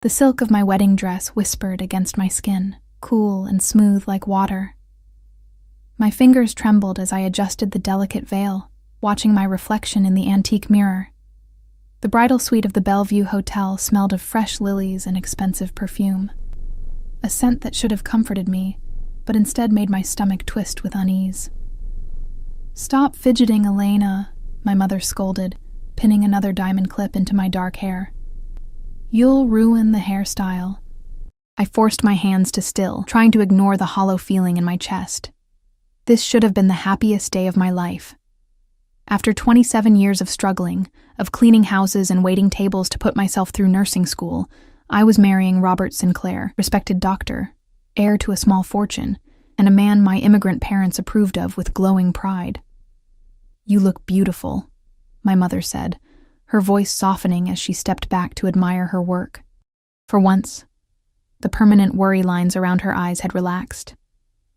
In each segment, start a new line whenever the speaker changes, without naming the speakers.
The silk of my wedding dress whispered against my skin, cool and smooth like water. My fingers trembled as I adjusted the delicate veil, watching my reflection in the antique mirror. The bridal suite of the Bellevue Hotel smelled of fresh lilies and expensive perfume. A scent that should have comforted me, but instead made my stomach twist with unease. "Stop fidgeting, Elena," my mother scolded, pinning another diamond clip into my dark hair. "You'll ruin the hairstyle." I forced my hands to still, trying to ignore the hollow feeling in my chest. This should have been the happiest day of my life. After 27 years of struggling, of cleaning houses and waiting tables to put myself through nursing school, I was marrying Robert Sinclair, respected doctor, heir to a small fortune, and a man my immigrant parents approved of with glowing pride. "You look beautiful," my mother said, her voice softening as she stepped back to admire her work. For once, the permanent worry lines around her eyes had relaxed.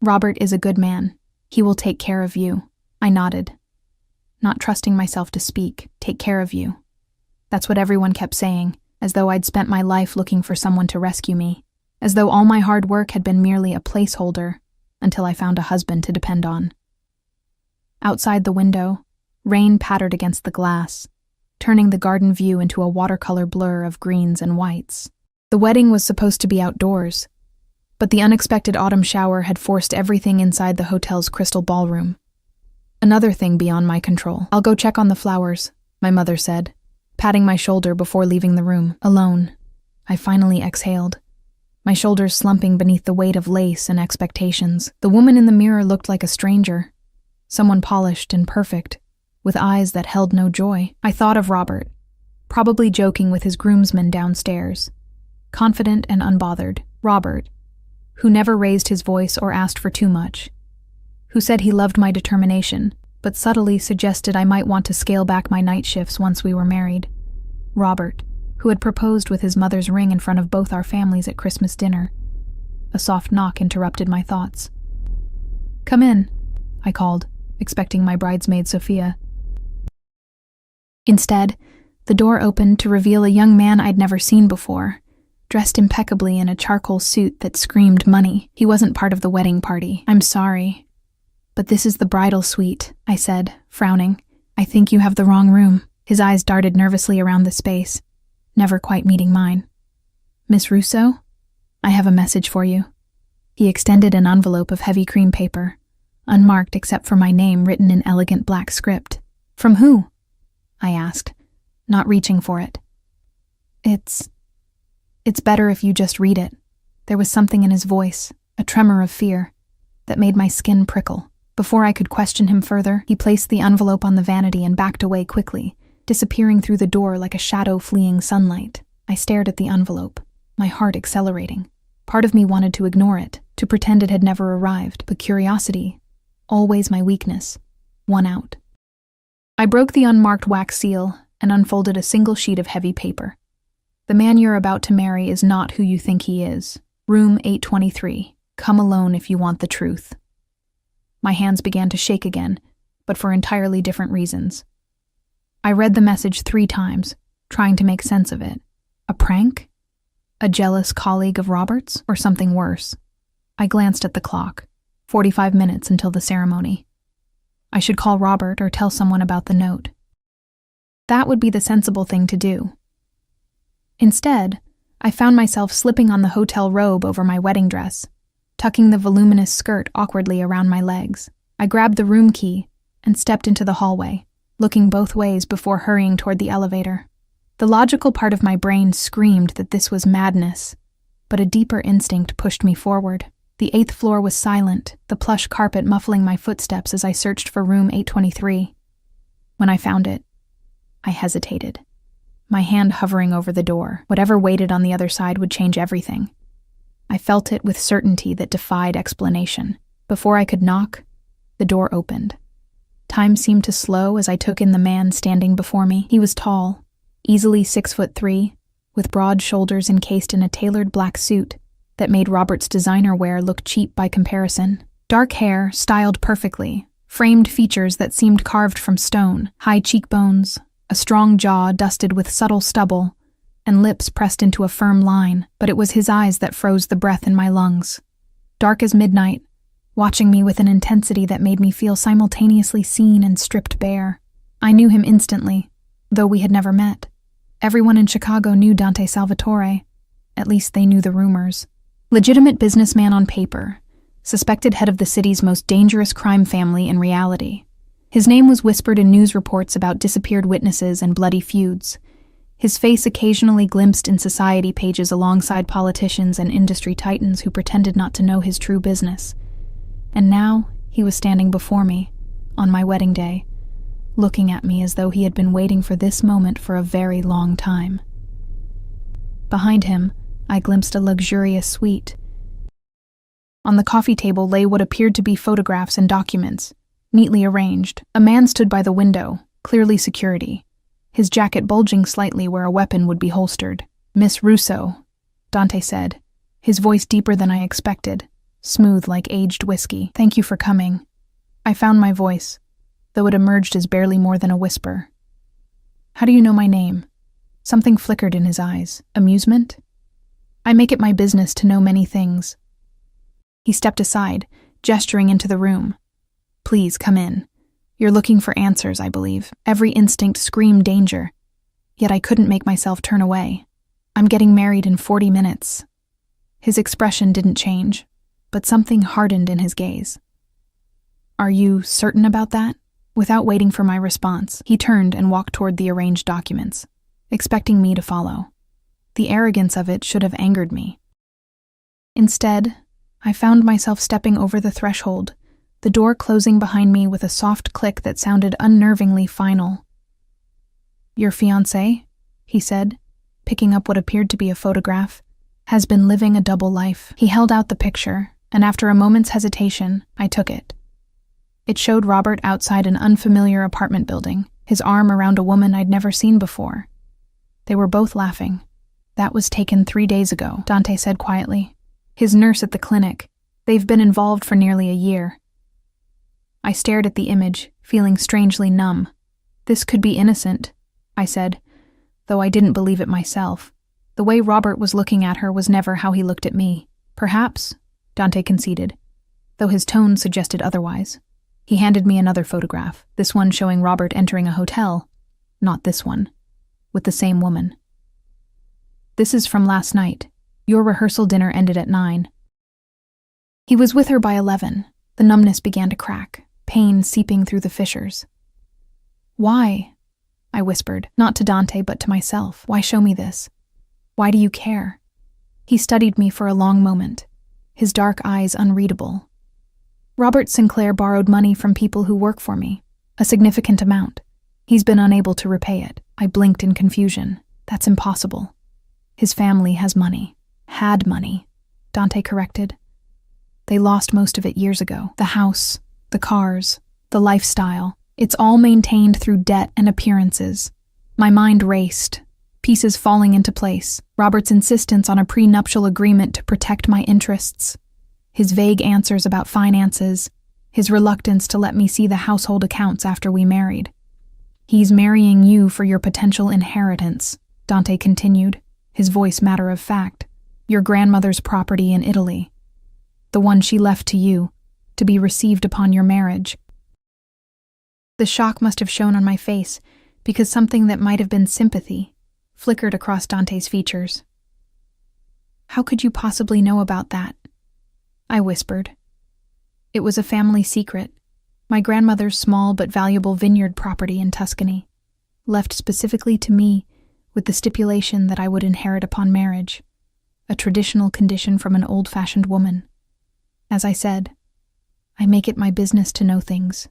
"Robert is a good man. He will take care of you." I nodded, not trusting myself to speak. "Take care of you." That's what everyone kept saying, as though I'd spent my life looking for someone to rescue me, as though all my hard work had been merely a placeholder until I found a husband to depend on. Outside the window, rain pattered against the glass, turning the garden view into a watercolor blur of greens and whites. The wedding was supposed to be outdoors, but the unexpected autumn shower had forced everything inside the hotel's crystal ballroom. Another thing beyond my control. "I'll go check on the flowers," my mother said, patting my shoulder before leaving the room. Alone, I finally exhaled, my shoulders slumping beneath the weight of lace and expectations. The woman in the mirror looked like a stranger, someone polished and perfect, with eyes that held no joy. I thought of Robert, probably joking with his groomsmen downstairs, confident and unbothered. Robert, who never raised his voice or asked for too much, who said he loved my determination, but subtly suggested I might want to scale back my night shifts once we were married. Robert, who had proposed with his mother's ring in front of both our families at Christmas dinner. A soft knock interrupted my thoughts. "Come in," I called, expecting my bridesmaid Sophia. Instead, the door opened to reveal a young man I'd never seen before, dressed impeccably in a charcoal suit that screamed money. He wasn't part of the wedding party. "I'm sorry, but this is the bridal suite," I said, frowning. "I think you have the wrong room." His eyes darted nervously around the space, never quite meeting mine. "Miss Russo, I have a message for you." He extended an envelope of heavy cream paper, unmarked except for my name written in elegant black script. "From who?" I asked, not reaching for it. It's better if you just read it." There was something in his voice, a tremor of fear, that made my skin prickle. Before I could question him further, he placed the envelope on the vanity and backed away quickly, disappearing through the door like a shadow fleeing sunlight. I stared at the envelope, my heart accelerating. Part of me wanted to ignore it, to pretend it had never arrived, but curiosity, always my weakness, won out. I broke the unmarked wax seal and unfolded a single sheet of heavy paper. "The man you're about to marry is not who you think he is. Room 823. Come alone if you want the truth." My hands began to shake again, but for entirely different reasons. I read the message 3 times, trying to make sense of it. A prank? A jealous colleague of Robert's? Or something worse? I glanced at the clock. 45 minutes until the ceremony. I should call Robert or tell someone about the note. That would be the sensible thing to do. Instead, I found myself slipping on the hotel robe over my wedding dress, tucking the voluminous skirt awkwardly around my legs. I grabbed the room key and stepped into the hallway, looking both ways before hurrying toward the elevator. The logical part of my brain screamed that this was madness, but a deeper instinct pushed me forward. The 8th floor was silent, the plush carpet muffling my footsteps as I searched for room 823. When I found it, I hesitated, my hand hovering over the door. Whatever waited on the other side would change everything. I felt it with certainty that defied explanation. Before I could knock, the door opened. Time seemed to slow as I took in the man standing before me. He was tall, easily 6'3", with broad shoulders encased in a tailored black suit that made Robert's designer wear look cheap by comparison. Dark hair, styled perfectly, framed features that seemed carved from stone, high cheekbones, a strong jaw dusted with subtle stubble, and lips pressed into a firm line, but it was his eyes that froze the breath in my lungs. Dark as midnight, watching me with an intensity that made me feel simultaneously seen and stripped bare. I knew him instantly, though we had never met. Everyone in Chicago knew Dante Salvatore. At least they knew the rumors. Legitimate businessman on paper, suspected head of the city's most dangerous crime family in reality. His name was whispered in news reports about disappeared witnesses and bloody feuds. His face occasionally glimpsed in society pages alongside politicians and industry titans who pretended not to know his true business. And now he was standing before me, on my wedding day, looking at me as though he had been waiting for this moment for a very long time. Behind him, I glimpsed a luxurious suite. On the coffee table lay what appeared to be photographs and documents, neatly arranged. A man stood by the window, clearly security, his jacket bulging slightly where a weapon would be holstered. "Miss Russo," Dante said, his voice deeper than I expected, smooth like aged whiskey. "Thank you for coming." I found my voice, though it emerged as barely more than a whisper. "How do you know my name?" Something flickered in his eyes. Amusement? "I make it my business to know many things." He stepped aside, gesturing into the room. "Please, come in. You're looking for answers, I believe." Every instinct screamed danger, yet I couldn't make myself turn away. "I'm getting married in 40 minutes. His expression didn't change, but something hardened in his gaze. "Are you certain about that?" Without waiting for my response, he turned and walked toward the arranged documents, expecting me to follow. The arrogance of it should have angered me. Instead, I found myself stepping over the threshold, the door closing behind me with a soft click that sounded unnervingly final. "Your fiancé," he said, picking up what appeared to be a photograph, "has been living a double life." He held out the picture, and after a moment's hesitation, I took it. It showed Robert outside an unfamiliar apartment building, his arm around a woman I'd never seen before. They were both laughing. "That was taken 3 days ago," Dante said quietly. "His nurse at the clinic. They've been involved for nearly a year." I stared at the image, feeling strangely numb. "This could be innocent," I said, though I didn't believe it myself. The way Robert was looking at her was never how he looked at me. "Perhaps," Dante conceded, though his tone suggested otherwise. He handed me another photograph, this one showing Robert entering a hotel, not this one, with the same woman. "This is from last night. Your rehearsal dinner ended at 9. He was with her by 11. The numbness began to crack, pain seeping through the fissures. "Why?" I whispered, not to Dante but to myself. "Why show me this? Why do you care?" He studied me for a long moment, his dark eyes unreadable. "Robert Sinclair borrowed money from people who work for me, a significant amount. He's been unable to repay it." I blinked in confusion. "That's impossible. His family has money." "Had money," Dante corrected. "They lost most of it years ago. The house, the cars, the lifestyle. It's all maintained through debt and appearances." My mind raced, pieces falling into place. Robert's insistence on a prenuptial agreement to protect my interests, his vague answers about finances, his reluctance to let me see the household accounts after we married. "He's marrying you for your potential inheritance," Dante continued, his voice matter of fact. "Your grandmother's property in Italy. The one she left to you, to be received upon your marriage." The shock must have shown on my face, because something that might have been sympathy flickered across Dante's features. "How could you possibly know about that?" I whispered. "It was a family secret. My grandmother's small but valuable vineyard property in Tuscany, left specifically to me with the stipulation that I would inherit upon marriage, a traditional condition from an old-fashioned woman. As I said, I make it my business to know things."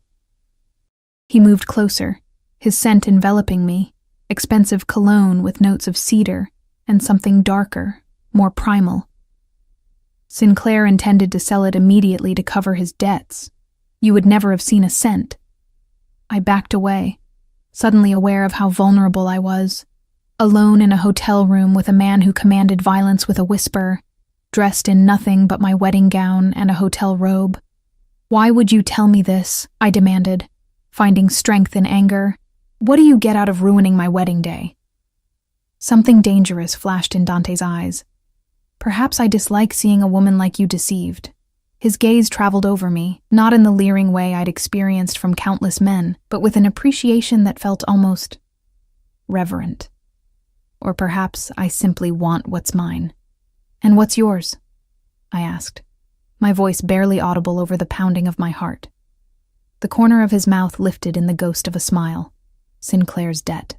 He moved closer, his scent enveloping me, expensive cologne with notes of cedar and something darker, more primal. "Sinclair intended to sell it immediately to cover his debts. You would never have seen a cent." I backed away, suddenly aware of how vulnerable I was. Alone in a hotel room with a man who commanded violence with a whisper, dressed in nothing but my wedding gown and a hotel robe. "Why would you tell me this?" I demanded, finding strength in anger. "What do you get out of ruining my wedding day?" Something dangerous flashed in Dante's eyes. Perhaps I dislike seeing a woman like you deceived. His gaze traveled over me, not in the leering way I'd experienced from countless men, but with an appreciation that felt almost reverent. Or perhaps I simply want what's mine. And what's yours? I asked, my voice barely audible over the pounding of my heart. The corner of his mouth lifted in the ghost of a smile. Sinclair's debt.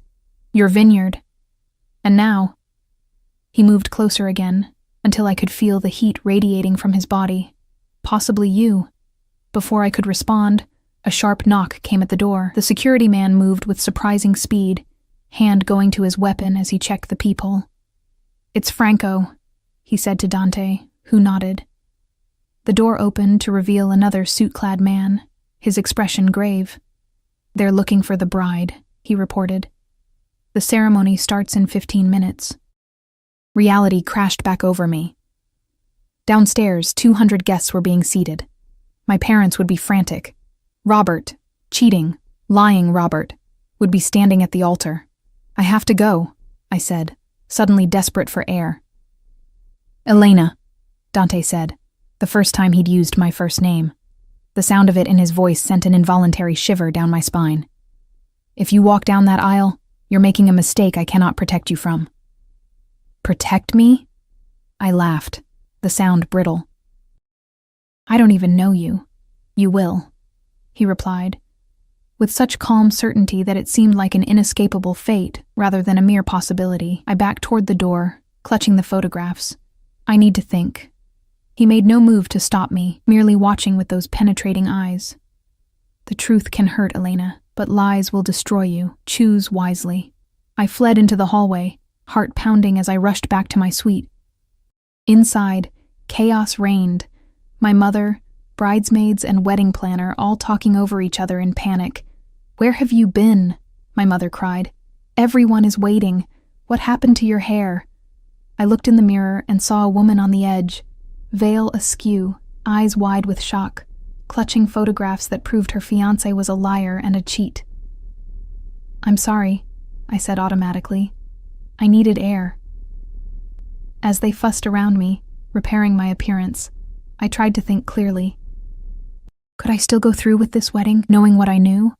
Your vineyard. And now, he moved closer again, until I could feel the heat radiating from his body. Possibly you. Before I could respond, a sharp knock came at the door. The security man moved with surprising speed, hand going to his weapon as he checked the peephole. It's Franco, he said to Dante, who nodded. The door opened to reveal another suit-clad man, his expression grave. They're looking for the bride, he reported. The ceremony starts in 15 minutes. Reality crashed back over me. Downstairs, 200 guests were being seated. My parents would be frantic. Robert, cheating, lying Robert, would be standing at the altar. I have to go, I said, suddenly desperate for air. Elena, Dante said, the first time he'd used my first name. The sound of it in his voice sent an involuntary shiver down my spine. If you walk down that aisle, you're making a mistake I cannot protect you from. Protect me? I laughed, the sound brittle. I don't even know you. You will, he replied, with such calm certainty that it seemed like an inescapable fate rather than a mere possibility. I backed toward the door, clutching the photographs. I need to think. He made no move to stop me, merely watching with those penetrating eyes. The truth can hurt, Elena, but lies will destroy you. Choose wisely. I fled into the hallway, heart pounding as I rushed back to my suite. Inside, chaos reigned. My mother, bridesmaids, and wedding planner all talking over each other in panic. Where have you been? My mother cried. Everyone is waiting. What happened to your hair? I looked in the mirror and saw a woman on the edge, veil askew, eyes wide with shock, clutching photographs that proved her fiancé was a liar and a cheat. I'm sorry, I said automatically. I needed air. As they fussed around me, repairing my appearance, I tried to think clearly. Could I still go through with this wedding, knowing what I knew?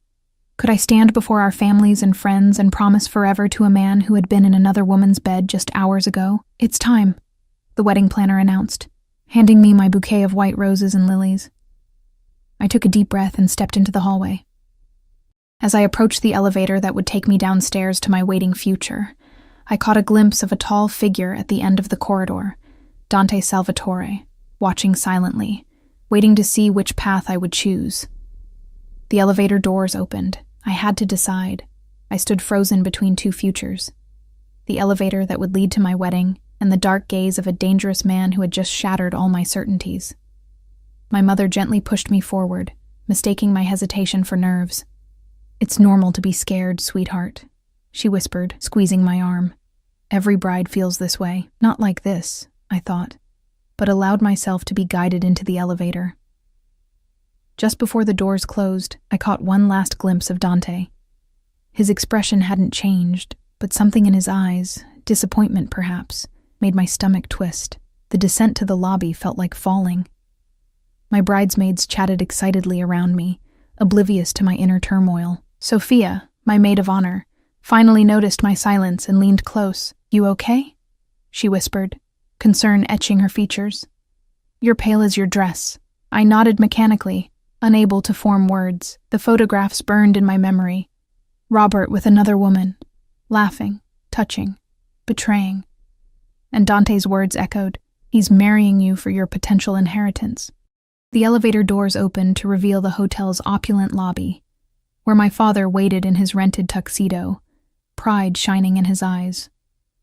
Could I stand before our families and friends and promise forever to a man who had been in another woman's bed just hours ago? It's time, the wedding planner announced, handing me my bouquet of white roses and lilies. I took a deep breath and stepped into the hallway. As I approached the elevator that would take me downstairs to my waiting future, I caught a glimpse of a tall figure at the end of the corridor, Dante Salvatore, watching silently, waiting to see which path I would choose. The elevator doors opened. I had to decide. I stood frozen between two futures. The elevator that would lead to my wedding, and the dark gaze of a dangerous man who had just shattered all my certainties. My mother gently pushed me forward, mistaking my hesitation for nerves. It's normal to be scared, sweetheart, she whispered, squeezing my arm. Every bride feels this way. Not like this, I thought, but allowed myself to be guided into the elevator. Just before the doors closed, I caught one last glimpse of Dante. His expression hadn't changed, but something in his eyes, disappointment perhaps, made my stomach twist. The descent to the lobby felt like falling. My bridesmaids chatted excitedly around me, oblivious to my inner turmoil. Sophia, my maid of honor, finally noticed my silence and leaned close. You okay? She whispered, concern etching her features. You're pale as your dress. I nodded mechanically, unable to form words. The photographs burned in my memory. Robert with another woman, laughing, touching, betraying. And Dante's words echoed, he's marrying you for your potential inheritance. The elevator doors opened to reveal the hotel's opulent lobby, where my father waited in his rented tuxedo, pride shining in his eyes.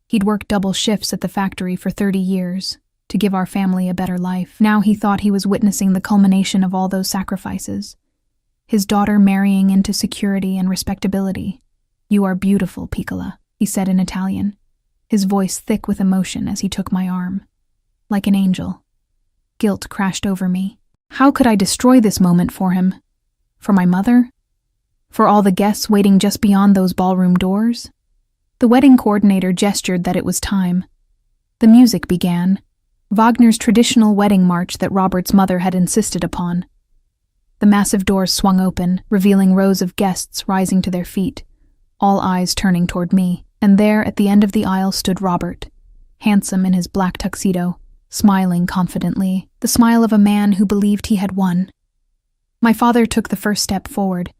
He'd worked double shifts at the factory for 30 years, to give our family a better life. Now he thought he was witnessing the culmination of all those sacrifices. His daughter marrying into security and respectability. You are beautiful, Piccola, he said in Italian, his voice thick with emotion as he took my arm. Like an angel. Guilt crashed over me. How could I destroy this moment for him? For my mother? For all the guests waiting just beyond those ballroom doors? The wedding coordinator gestured that it was time. The music began, Wagner's traditional wedding march that Robert's mother had insisted upon. The massive doors swung open, revealing rows of guests rising to their feet, all eyes turning toward me, and there at the end of the aisle stood Robert, handsome in his black tuxedo, smiling confidently, the smile of a man who believed he had won. My father took the first step forward,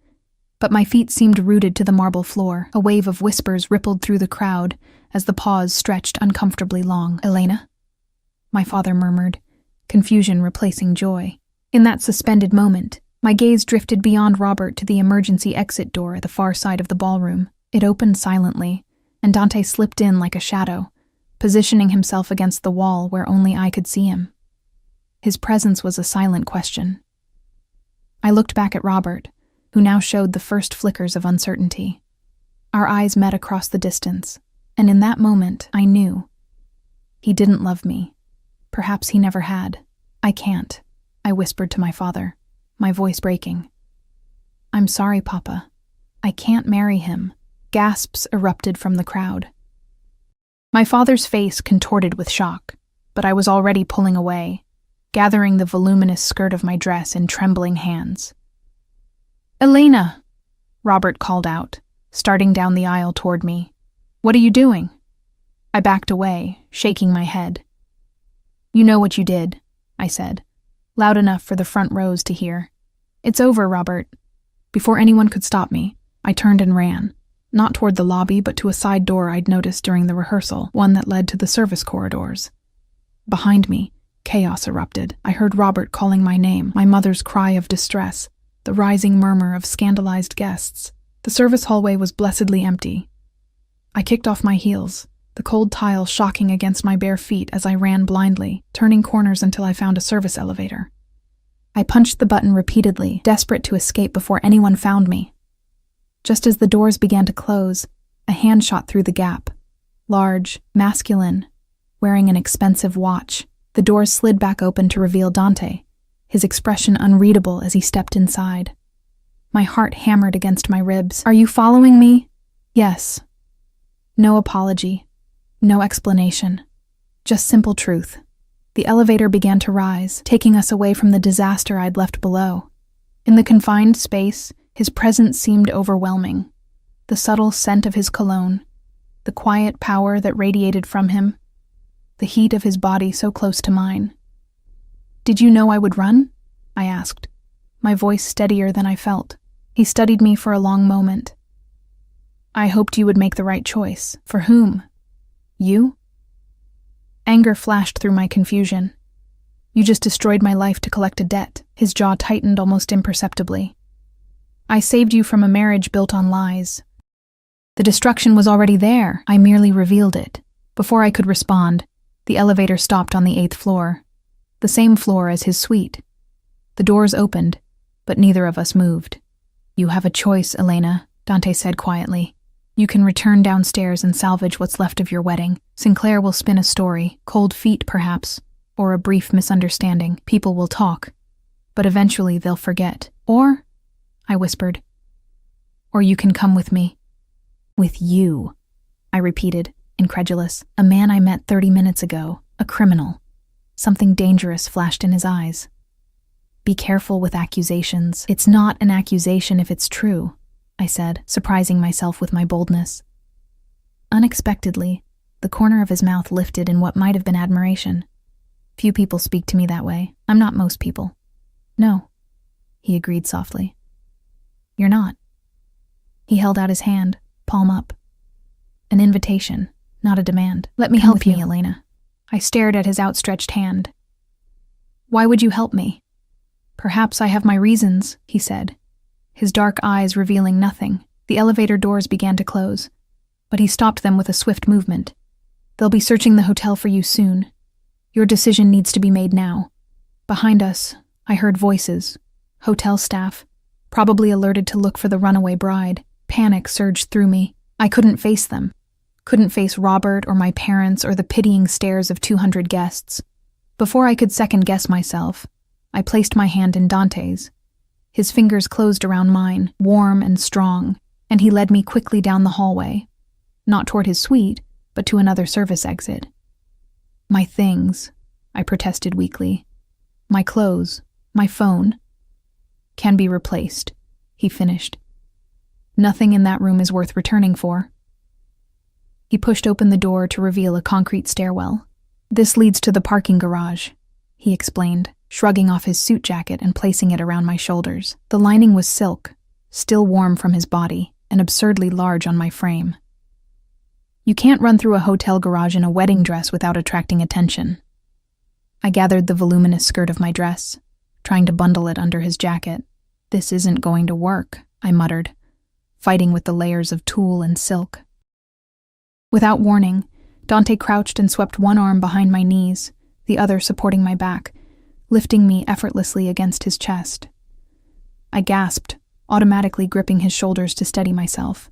but my feet seemed rooted to the marble floor. A wave of whispers rippled through the crowd as the pause stretched uncomfortably long. "Elena?" My father murmured, confusion replacing joy. In that suspended moment, my gaze drifted beyond Robert to the emergency exit door at the far side of the ballroom. It opened silently, and Dante slipped in like a shadow, positioning himself against the wall where only I could see him. His presence was a silent question. I looked back at Robert, who now showed the first flickers of uncertainty. Our eyes met across the distance, and in that moment I knew. He didn't love me. Perhaps he never had. "I can't," I whispered to my father, my voice breaking. "I'm sorry, Papa. I can't marry him." Gasps erupted from the crowd. My father's face contorted with shock, but I was already pulling away, gathering the voluminous skirt of my dress in trembling hands. "Elena!" Robert called out, starting down the aisle toward me. "What are you doing?" I backed away, shaking my head. "You know what you did," I said, loud enough for the front rows to hear. "It's over, Robert." Before anyone could stop me, I turned and ran, not toward the lobby but to a side door I'd noticed during the rehearsal, one that led to the service corridors. Behind me, chaos erupted. I heard Robert calling my name, my mother's cry of distress, the rising murmur of scandalized guests. The service hallway was blessedly empty. I kicked off my heels, the cold tile shocking against my bare feet as I ran blindly, turning corners until I found a service elevator. I punched the button repeatedly, desperate to escape before anyone found me. Just as the doors began to close, a hand shot through the gap. Large, masculine, wearing an expensive watch. The doors slid back open to reveal Dante, his expression unreadable as he stepped inside. My heart hammered against my ribs. "Are you following me?" "Yes." No apology. No explanation. Just simple truth. The elevator began to rise, taking us away from the disaster I'd left below. In the confined space, his presence seemed overwhelming. The subtle scent of his cologne, the quiet power that radiated from him, the heat of his body so close to mine. "Did you know I would run?" I asked, my voice steadier than I felt. He studied me for a long moment. "I hoped you would make the right choice." "For whom?" "You?" Anger flashed through my confusion. "You just destroyed my life to collect a debt." His jaw tightened almost imperceptibly. "I saved you from a marriage built on lies." The destruction was already there. I merely revealed it. Before I could respond, the elevator stopped on the 8th floor, the same floor as his suite. The doors opened, but neither of us moved. "You have a choice, Elena," Dante said quietly. "You can return downstairs and salvage what's left of your wedding. Sinclair will spin a story, cold feet perhaps, or a brief misunderstanding. People will talk, but eventually they'll forget. Or," I whispered, "or you can come with me." "With you," I repeated, incredulous. "A man I met 30 minutes ago, a criminal." Something dangerous flashed in his eyes. "Be careful with accusations. It's not an accusation if it's true," I said, surprising myself with my boldness. Unexpectedly, the corner of his mouth lifted in what might have been admiration. "Few people speak to me that way. I'm not most people." "No," he agreed softly. "You're not." He held out his hand, palm up. An invitation, not a demand. "Let me help you, Elena." I stared at his outstretched hand. "Why would you help me?" "Perhaps I have my reasons," he said, his dark eyes revealing nothing. The elevator doors began to close, but he stopped them with a swift movement. "They'll be searching the hotel for you soon. Your decision needs to be made now." Behind us, I heard voices, hotel staff, probably alerted to look for the runaway bride. Panic surged through me. I couldn't face them. Couldn't face Robert or my parents or the pitying stares of 200 guests. Before I could second-guess myself, I placed my hand in Dante's. His fingers closed around mine, warm and strong, and he led me quickly down the hallway. not toward his suite, but to another service exit. "My things," I protested weakly. "My clothes, my phone." "Can be replaced," he finished. "Nothing in that room is worth returning for." He pushed open the door to reveal a concrete stairwell. "This leads to the parking garage," he explained, shrugging off his suit jacket and placing it around my shoulders. The lining was silk, still warm from his body, and absurdly large on my frame. You can't run through a hotel garage in a wedding dress without attracting attention. I gathered the voluminous skirt of my dress, trying to bundle it under his jacket. "This isn't going to work," I muttered, fighting with the layers of tulle and silk. Without warning, Dante crouched and swept one arm behind my knees, the other supporting my back, lifting me effortlessly against his chest. I gasped, automatically gripping his shoulders to steady myself.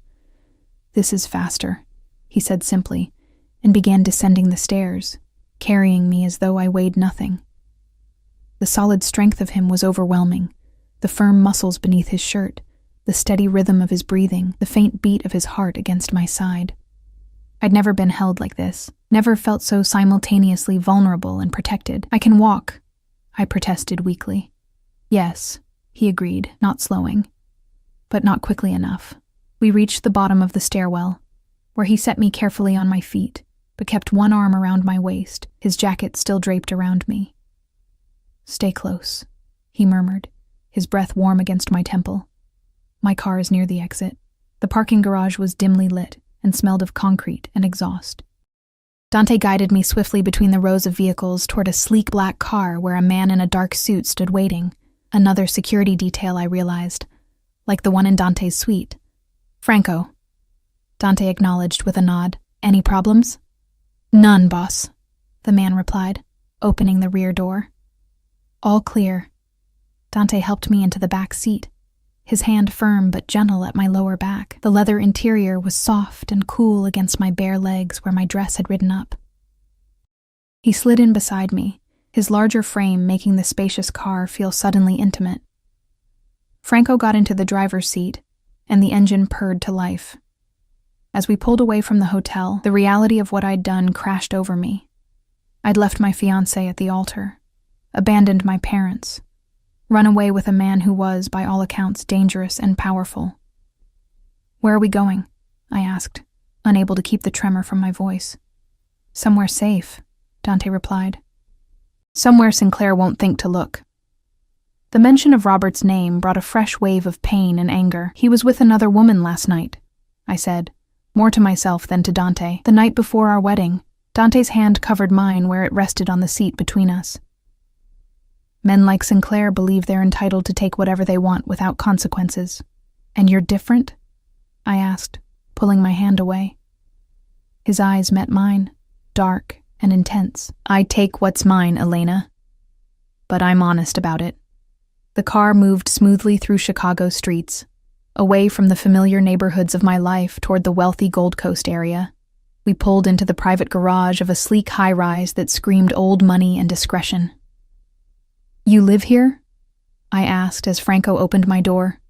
"This is faster," he said simply, and began descending the stairs, carrying me as though I weighed nothing. The solid strength of him was overwhelming, the firm muscles beneath his shirt, the steady rhythm of his breathing, the faint beat of his heart against my side. I'd never been held like this, never felt so simultaneously vulnerable and protected. "I can walk," I protested weakly. "Yes," he agreed, not slowing. But not quickly enough. We reached the bottom of the stairwell, where he set me carefully on my feet, but kept one arm around my waist, his jacket still draped around me. "Stay close," he murmured, his breath warm against my temple. "My car is near the exit." The parking garage was dimly lit and smelled of concrete and exhaust. Dante guided me swiftly between the rows of vehicles toward a sleek black car where a man in a dark suit stood waiting, another security detail I realized, like the one in Dante's suite. "Franco," Dante acknowledged with a nod. "Any problems?" "None, boss," the man replied, opening the rear door. "All clear." Dante helped me into the back seat, his hand firm but gentle at my lower back. The leather interior was soft and cool against my bare legs where my dress had ridden up. He slid in beside me, his larger frame making the spacious car feel suddenly intimate. Franco got into the driver's seat, and the engine purred to life. As we pulled away from the hotel, the reality of what I'd done crashed over me. I'd left my fiancé at the altar, abandoned my parents, run away with a man who was, by all accounts, dangerous and powerful. "Where are we going?" I asked, unable to keep the tremor from my voice. "Somewhere safe," Dante replied. "Somewhere Sinclair won't think to look." The mention of Robert's name brought a fresh wave of pain and anger. "He was with another woman last night," I said, more to myself than to Dante. "The night before our wedding." Dante's hand covered mine where it rested on the seat between us. "Men like Sinclair believe they're entitled to take whatever they want without consequences. And you're different?" I asked, pulling my hand away. His eyes met mine, dark and intense. "I take what's mine, Elena. But I'm honest about it." The car moved smoothly through Chicago streets, away from the familiar neighborhoods of my life toward the wealthy Gold Coast area. We pulled into the private garage of a sleek high-rise that screamed old money and discretion. "You live here?" I asked as Franco opened my door.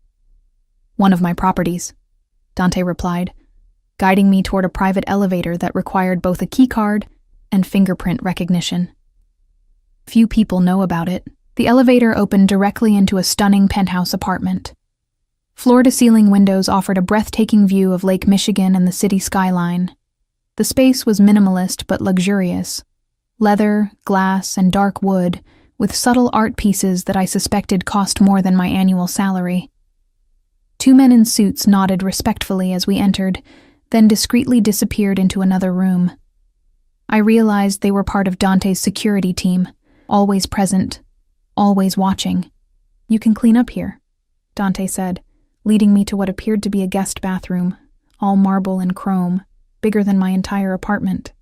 "One of my properties," Dante replied, guiding me toward a private elevator that required both a keycard and fingerprint recognition. Few people know about it. The elevator opened directly into a stunning penthouse apartment. Floor-to-ceiling windows offered a breathtaking view of Lake Michigan and the city skyline. The space was minimalist but luxurious. Leather, glass, and dark wood, with subtle art pieces that I suspected cost more than my annual salary. Two men in suits nodded respectfully as we entered, then discreetly disappeared into another room. I realized they were part of Dante's security team, always present, always watching. "You can clean up here," Dante said, leading me to what appeared to be a guest bathroom, all marble and chrome, bigger than my entire apartment.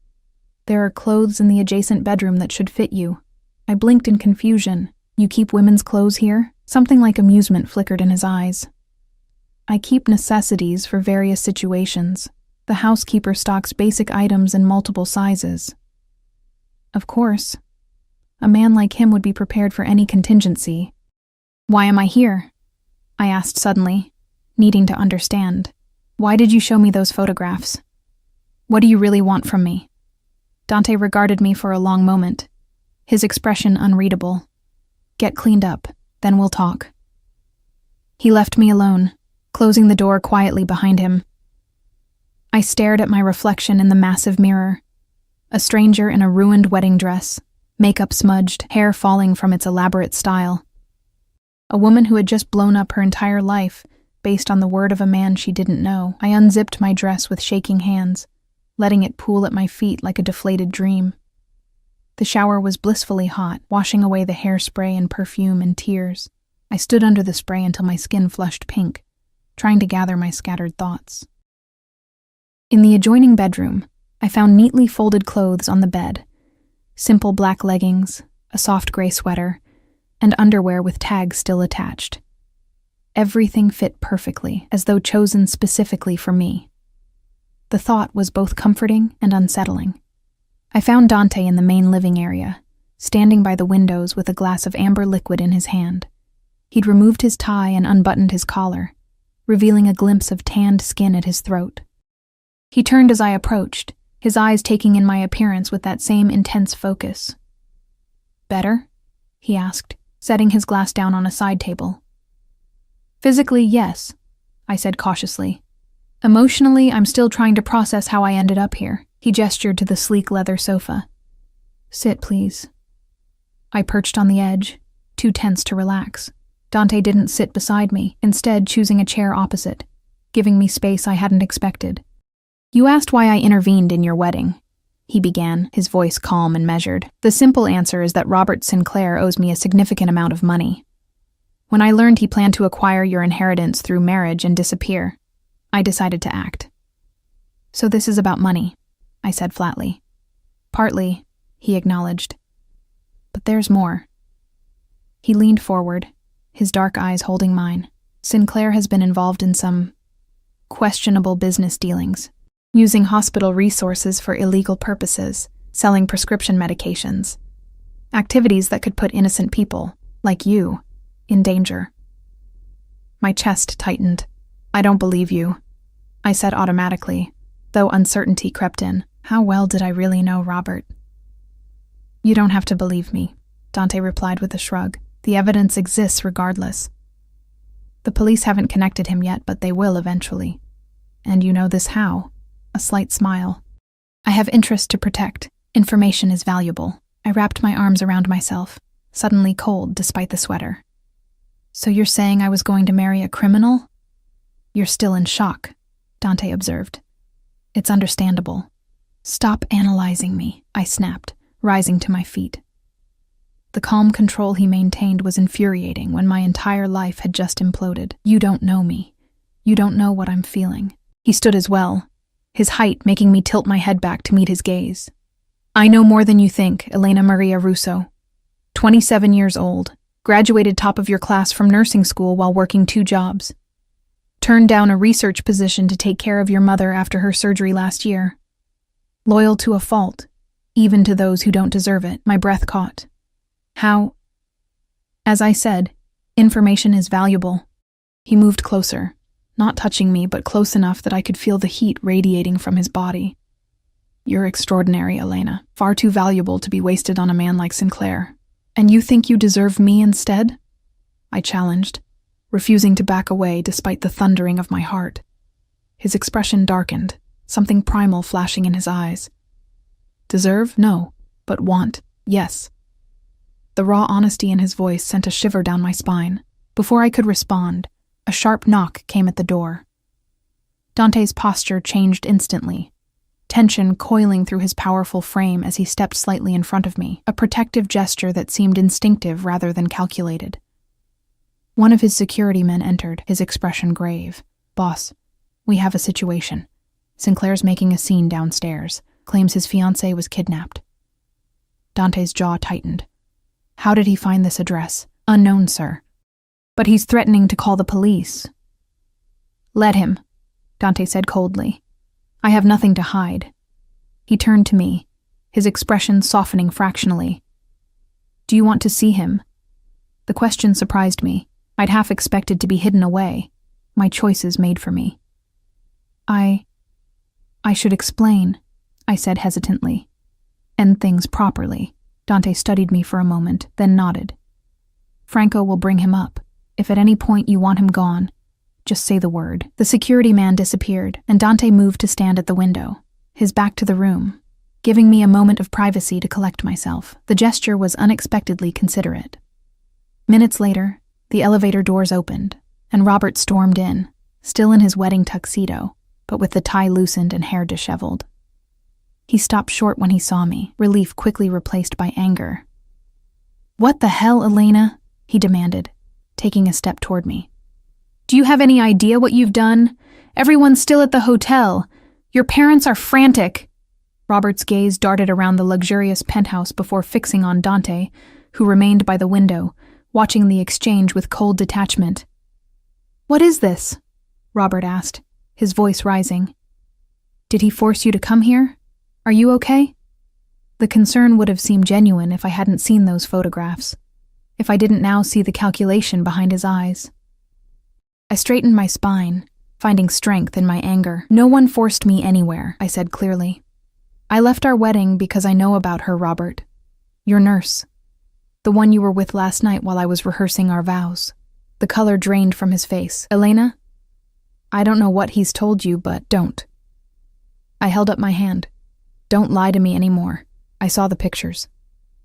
"There are clothes in the adjacent bedroom that should fit you." I blinked in confusion. "You keep women's clothes here?" Something like amusement flickered in his eyes. "I keep necessities for various situations. The housekeeper stocks basic items in multiple sizes." "Of course. A man like him would be prepared for any contingency." "Why am I here?" I asked suddenly, needing to understand. "Why did you show me those photographs?" What do you really want from me? Dante regarded me for a long moment, his expression unreadable. Get cleaned up, then we'll talk. He left me alone, closing the door quietly behind him. I stared at my reflection in the massive mirror, a stranger in a ruined wedding dress, makeup smudged, hair falling from its elaborate style. A woman who had just blown up her entire life based on the word of a man she didn't know. I unzipped my dress with shaking hands, letting it pool at my feet like a deflated dream. The shower was blissfully hot, washing away the hairspray and perfume and tears. I stood under the spray until my skin flushed pink, trying to gather my scattered thoughts. In the adjoining bedroom, I found neatly folded clothes on the bed, simple black leggings, a soft gray sweater, and underwear with tags still attached. Everything fit perfectly, as though chosen specifically for me. The thought was both comforting and unsettling. I found Dante in the main living area, standing by the windows with a glass of amber liquid in his hand. He'd removed his tie and unbuttoned his collar, revealing a glimpse of tanned skin at his throat. He turned as I approached, his eyes taking in my appearance with that same intense focus. Better? He asked, setting his glass down on a side table. Physically, yes, I said cautiously. Emotionally, I'm still trying to process how I ended up here. He gestured to the sleek leather sofa. Sit, please. I perched on the edge, too tense to relax. Dante didn't sit beside me, instead choosing a chair opposite, giving me space I hadn't expected. You asked why I intervened in your wedding, he began, his voice calm and measured. The simple answer is that Robert Sinclair owes me a significant amount of money. When I learned he planned to acquire your inheritance through marriage and disappear, I decided to act. So this is about money, I said flatly. Partly, he acknowledged. But there's more. He leaned forward, his dark eyes holding mine. Sinclair has been involved in some questionable business dealings, using hospital resources for illegal purposes, selling prescription medications, activities that could put innocent people, like you, in danger. My chest tightened. I don't believe you, I said automatically, though uncertainty crept in. How well did I really know Robert? You don't have to believe me, Dante replied with a shrug. The evidence exists regardless. The police haven't connected him yet, but they will eventually. And you know this how? A slight smile. I have interest to protect. Information is valuable. I wrapped my arms around myself, suddenly cold despite the sweater. So you're saying I was going to marry a criminal? You're still in shock, Dante observed. It's understandable. Stop analyzing me, I snapped, rising to my feet. The calm control he maintained was infuriating when my entire life had just imploded. You don't know me. You don't know what I'm feeling. He stood as well, his height making me tilt my head back to meet his gaze. I know more than you think, Elena Maria Russo. 27 years old, graduated top of your class from nursing school while working 2 jobs. Turned down a research position to take care of your mother after her surgery last year. Loyal to a fault, even to those who don't deserve it. My breath caught. How? As I said, information is valuable. He moved closer, not touching me, but close enough that I could feel the heat radiating from his body. You're extraordinary, Elena. Far too valuable to be wasted on a man like Sinclair. And you think you deserve me instead? I challenged, refusing to back away despite the thundering of my heart. His expression darkened, something primal flashing in his eyes. Deserve? No. But want? Yes. The raw honesty in his voice sent a shiver down my spine. Before I could respond, a sharp knock came at the door. Dante's posture changed instantly, tension coiling through his powerful frame as he stepped slightly in front of me, a protective gesture that seemed instinctive rather than calculated. One of his security men entered, his expression grave. Boss, we have a situation. Sinclair's making a scene downstairs, claims his fiancée was kidnapped. Dante's jaw tightened. How did he find this address? Unknown, sir. But he's threatening to call the police. Let him, Dante said coldly. I have nothing to hide. He turned to me, his expression softening fractionally. Do you want to see him? The question surprised me. I'd half expected to be hidden away, my choices made for me. I I should explain, I said hesitantly. End things properly. Dante studied me for a moment, then nodded. Franco will bring him up. If at any point you want him gone, just say the word. The security man disappeared, and Dante moved to stand at the window, his back to the room, giving me a moment of privacy to collect myself. The gesture was unexpectedly considerate. Minutes later, the elevator doors opened, and Robert stormed in, still in his wedding tuxedo, but with the tie loosened and hair disheveled. He stopped short when he saw me, relief quickly replaced by anger. "What the hell, Elena?" he demanded, taking a step toward me. "Do you have any idea what you've done? Everyone's still at the hotel. Your parents are frantic." Robert's gaze darted around the luxurious penthouse before fixing on Dante, who remained by the window, watching the exchange with cold detachment. "What is this?" Robert asked, his voice rising. "Did he force you to come here? Are you okay?" The concern would have seemed genuine if I hadn't seen those photographs, if I didn't now see the calculation behind his eyes. I straightened my spine, finding strength in my anger. "No one forced me anywhere," I said clearly. "I left our wedding because I know about her, Robert. Your nurse. The one you were with last night while I was rehearsing our vows." The color drained from his face. "Elena? I don't know what he's told you, but don't." I held up my hand. "Don't lie to me anymore. I saw the pictures."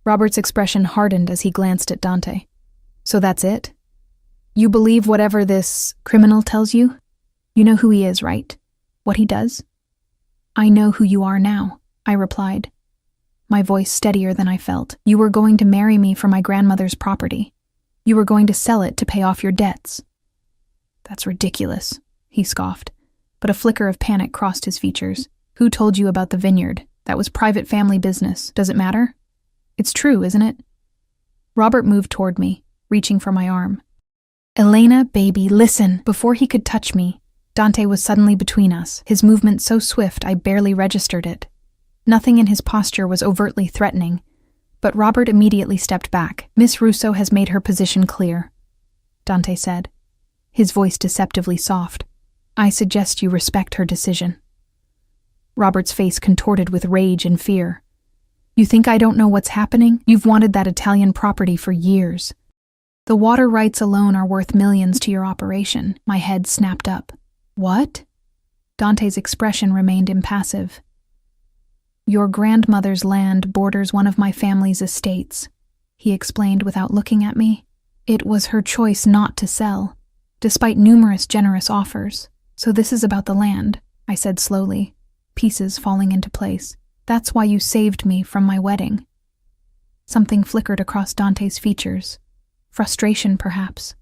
Robert's expression hardened as he glanced at Dante. "So that's it? You believe whatever this criminal tells you? You know who he is, right? What he does?" "I know who you are now," I replied, my voice steadier than I felt. "You were going to marry me for my grandmother's property. You were going to sell it to pay off your debts." "That's ridiculous," he scoffed, but a flicker of panic crossed his features. "Who told you about the vineyard? That was private family business. Does it matter? It's true, isn't it?" Robert moved toward me, reaching for my arm. "Elena, baby, listen." Before he could touch me, Dante was suddenly between us, his movement so swift I barely registered it. Nothing in his posture was overtly threatening, but Robert immediately stepped back. "Miss Russo has made her position clear," Dante said, his voice deceptively soft. "I suggest you respect her decision." Robert's face contorted with rage and fear. "You think I don't know what's happening? You've wanted that Italian property for years. The water rights alone are worth millions to your operation." My head snapped up. "What?" Dante's expression remained impassive. "Your grandmother's land borders one of my family's estates," he explained without looking at me. "It was her choice not to sell, despite numerous generous offers. So this is about the land," I said slowly, pieces falling into place. "That's why you saved me from my wedding." Something flickered across Dante's features. Frustration, perhaps.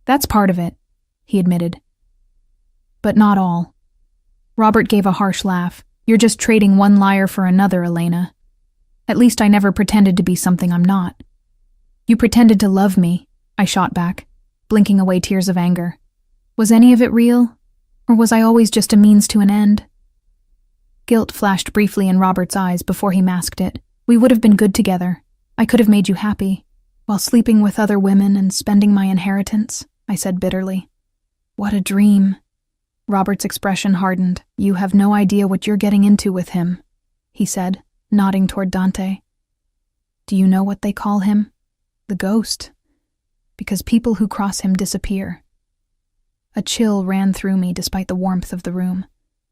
"That's part of it," he admitted. "But not all." Robert gave a harsh laugh. "You're just trading one liar for another, Elena. At least I never pretended to be something I'm not." "You pretended to love me," I shot back, blinking away tears of anger. "Was any of it real? Or was I always just a means to an end?" Guilt flashed briefly in Robert's eyes before he masked it. "We would have been good together. I could have made you happy, while sleeping with other women and spending my inheritance," I said bitterly. "What a dream." Robert's expression hardened. "You have no idea what you're getting into with him," he said, nodding toward Dante. "Do you know what they call him? The ghost. Because people who cross him disappear." A chill ran through me despite the warmth of the room.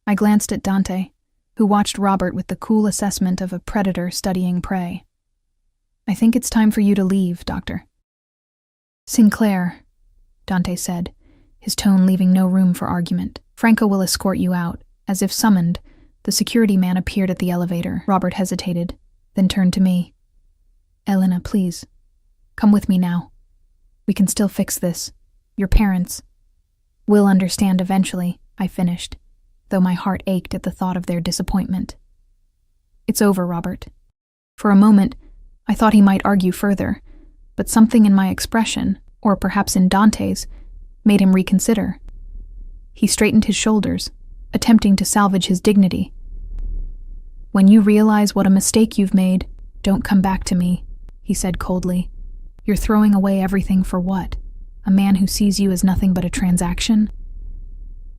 I glanced at Dante, who watched Robert with the cool assessment of a predator studying prey. "I think it's time for you to leave, Doctor." "Sinclair," Dante said, his tone leaving no room for argument. "Franco will escort you out." As if summoned, the security man appeared at the elevator. Robert hesitated, then turned to me. "Elena, please, come with me now. We can still fix this. Your parents will understand eventually," I finished, though my heart ached at the thought of their disappointment. "It's over, Robert." For a moment, I thought he might argue further, but something in my expression, or perhaps in Dante's, made him reconsider. He straightened his shoulders, attempting to salvage his dignity. "When you realize what a mistake you've made, don't come back to me," he said coldly. "You're throwing away everything for what? A man who sees you as nothing but a transaction?"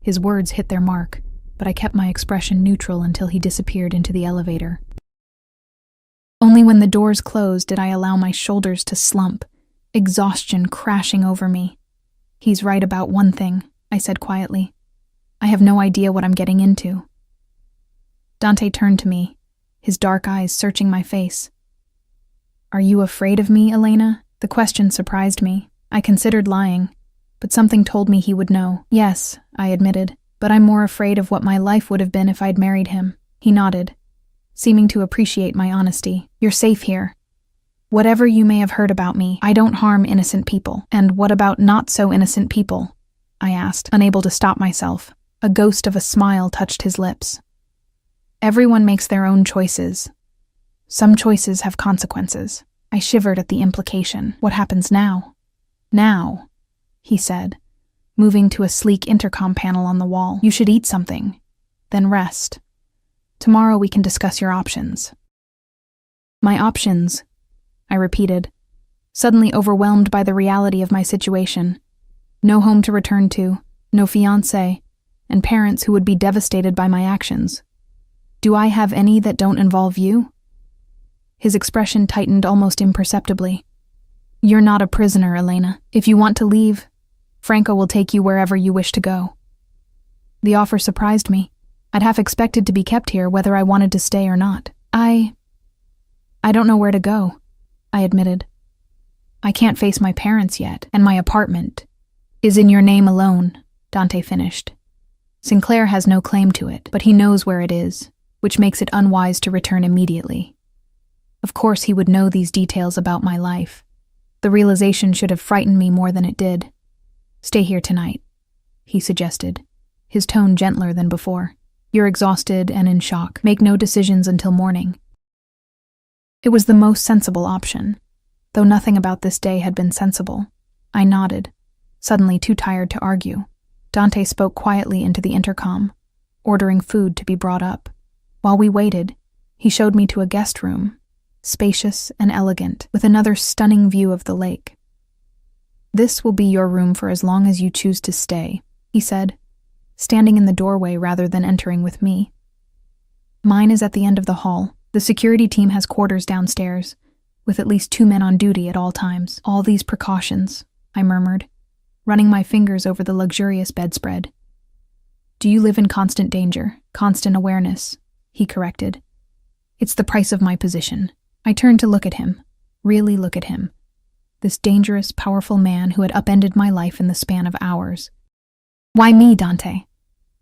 His words hit their mark. but I kept my expression neutral until he disappeared into the elevator. Only when the doors closed did I allow my shoulders to slump, exhaustion crashing over me. "He's right about one thing," I said quietly. "I have no idea what I'm getting into." Dante turned to me, his dark eyes searching my face. "Are you afraid of me, Elena?" The question surprised me. I considered lying, but something told me he would know. "Yes," I admitted, "but I'm more afraid of what my life would have been if I'd married him." He nodded, seeming to appreciate my honesty. "You're safe here. Whatever you may have heard about me, I don't harm innocent people." "And what about not-so-innocent people?" I asked, unable to stop myself. A ghost of a smile touched his lips. "Everyone makes their own choices. Some choices have consequences." I shivered at the implication. "What happens now?" "Now," he said, moving to a sleek intercom panel on the wall. "You should eat something, then rest. Tomorrow we can discuss your options." "My options," I repeated, suddenly overwhelmed by the reality of my situation. No home to return to, no fiancé, and parents who would be devastated by my actions. "Do I have any that don't involve you?" His expression tightened almost imperceptibly. "You're not a prisoner, Elena. If you want to leave, Franco will take you wherever you wish to go." The offer surprised me. I'd half expected to be kept here whether I wanted to stay or not. I don't know where to go," I admitted. "I can't face my parents yet, and my apartment is in your name alone," Dante finished. "Sinclair has no claim to it, but he knows where it is, which makes it unwise to return immediately. Of course he would know these details about my life. The realization should have frightened me more than it did. "Stay here tonight," he suggested, his tone gentler than before. "You're exhausted and in shock. Make no decisions until morning." It was the most sensible option, though nothing about this day had been sensible. I nodded, suddenly too tired to argue. Dante spoke quietly into the intercom, ordering food to be brought up. While we waited, he showed me to a guest room, spacious and elegant, with another stunning view of the lake. "This will be your room for as long as you choose to stay," he said, standing in the doorway rather than entering with me. "Mine is at the end of the hall. The security team has quarters downstairs, with at least 2 men on duty at all times." "All these precautions," I murmured, running my fingers over the luxurious bedspread. "Do you live in constant danger, constant awareness?" he corrected. "It's the price of my position." I turned to look at him, really look at him. This dangerous, powerful man who had upended my life in the span of hours. "Why me, Dante?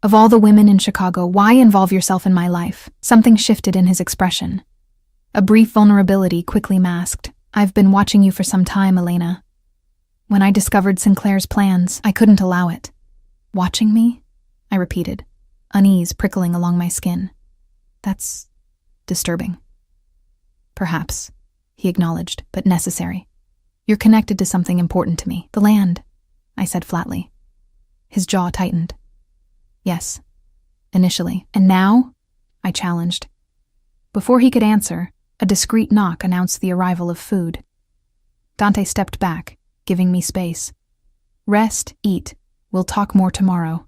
Of all the women in Chicago, why involve yourself in my life?" Something shifted in his expression. A brief vulnerability quickly masked. "I've been watching you for some time, Elena. When I discovered Sinclair's plans, I couldn't allow it." "Watching me?" I repeated, unease prickling along my skin. "That's disturbing." "Perhaps," he acknowledged, "but necessary. You're connected to something important to me." "The land," I said flatly. His jaw tightened. "Yes, initially. And now?" I challenged. Before he could answer, a discreet knock announced the arrival of food. Dante stepped back, giving me space. "Rest, eat. We'll talk more tomorrow."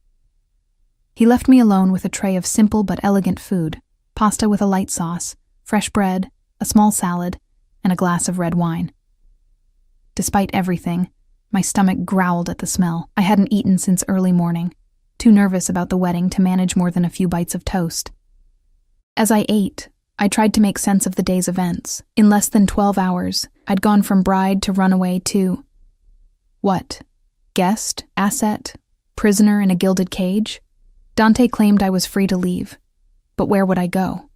He left me alone with a tray of simple but elegant food, pasta with a light sauce, fresh bread, a small salad, and a glass of red wine. Despite everything, my stomach growled at the smell. I hadn't eaten since early morning, too nervous about the wedding to manage more than a few bites of toast. As I ate, I tried to make sense of the day's events. In less than 12 hours, I'd gone from bride to runaway to... what? Guest? Asset? Prisoner in a gilded cage? Dante claimed I was free to leave, but where would I go?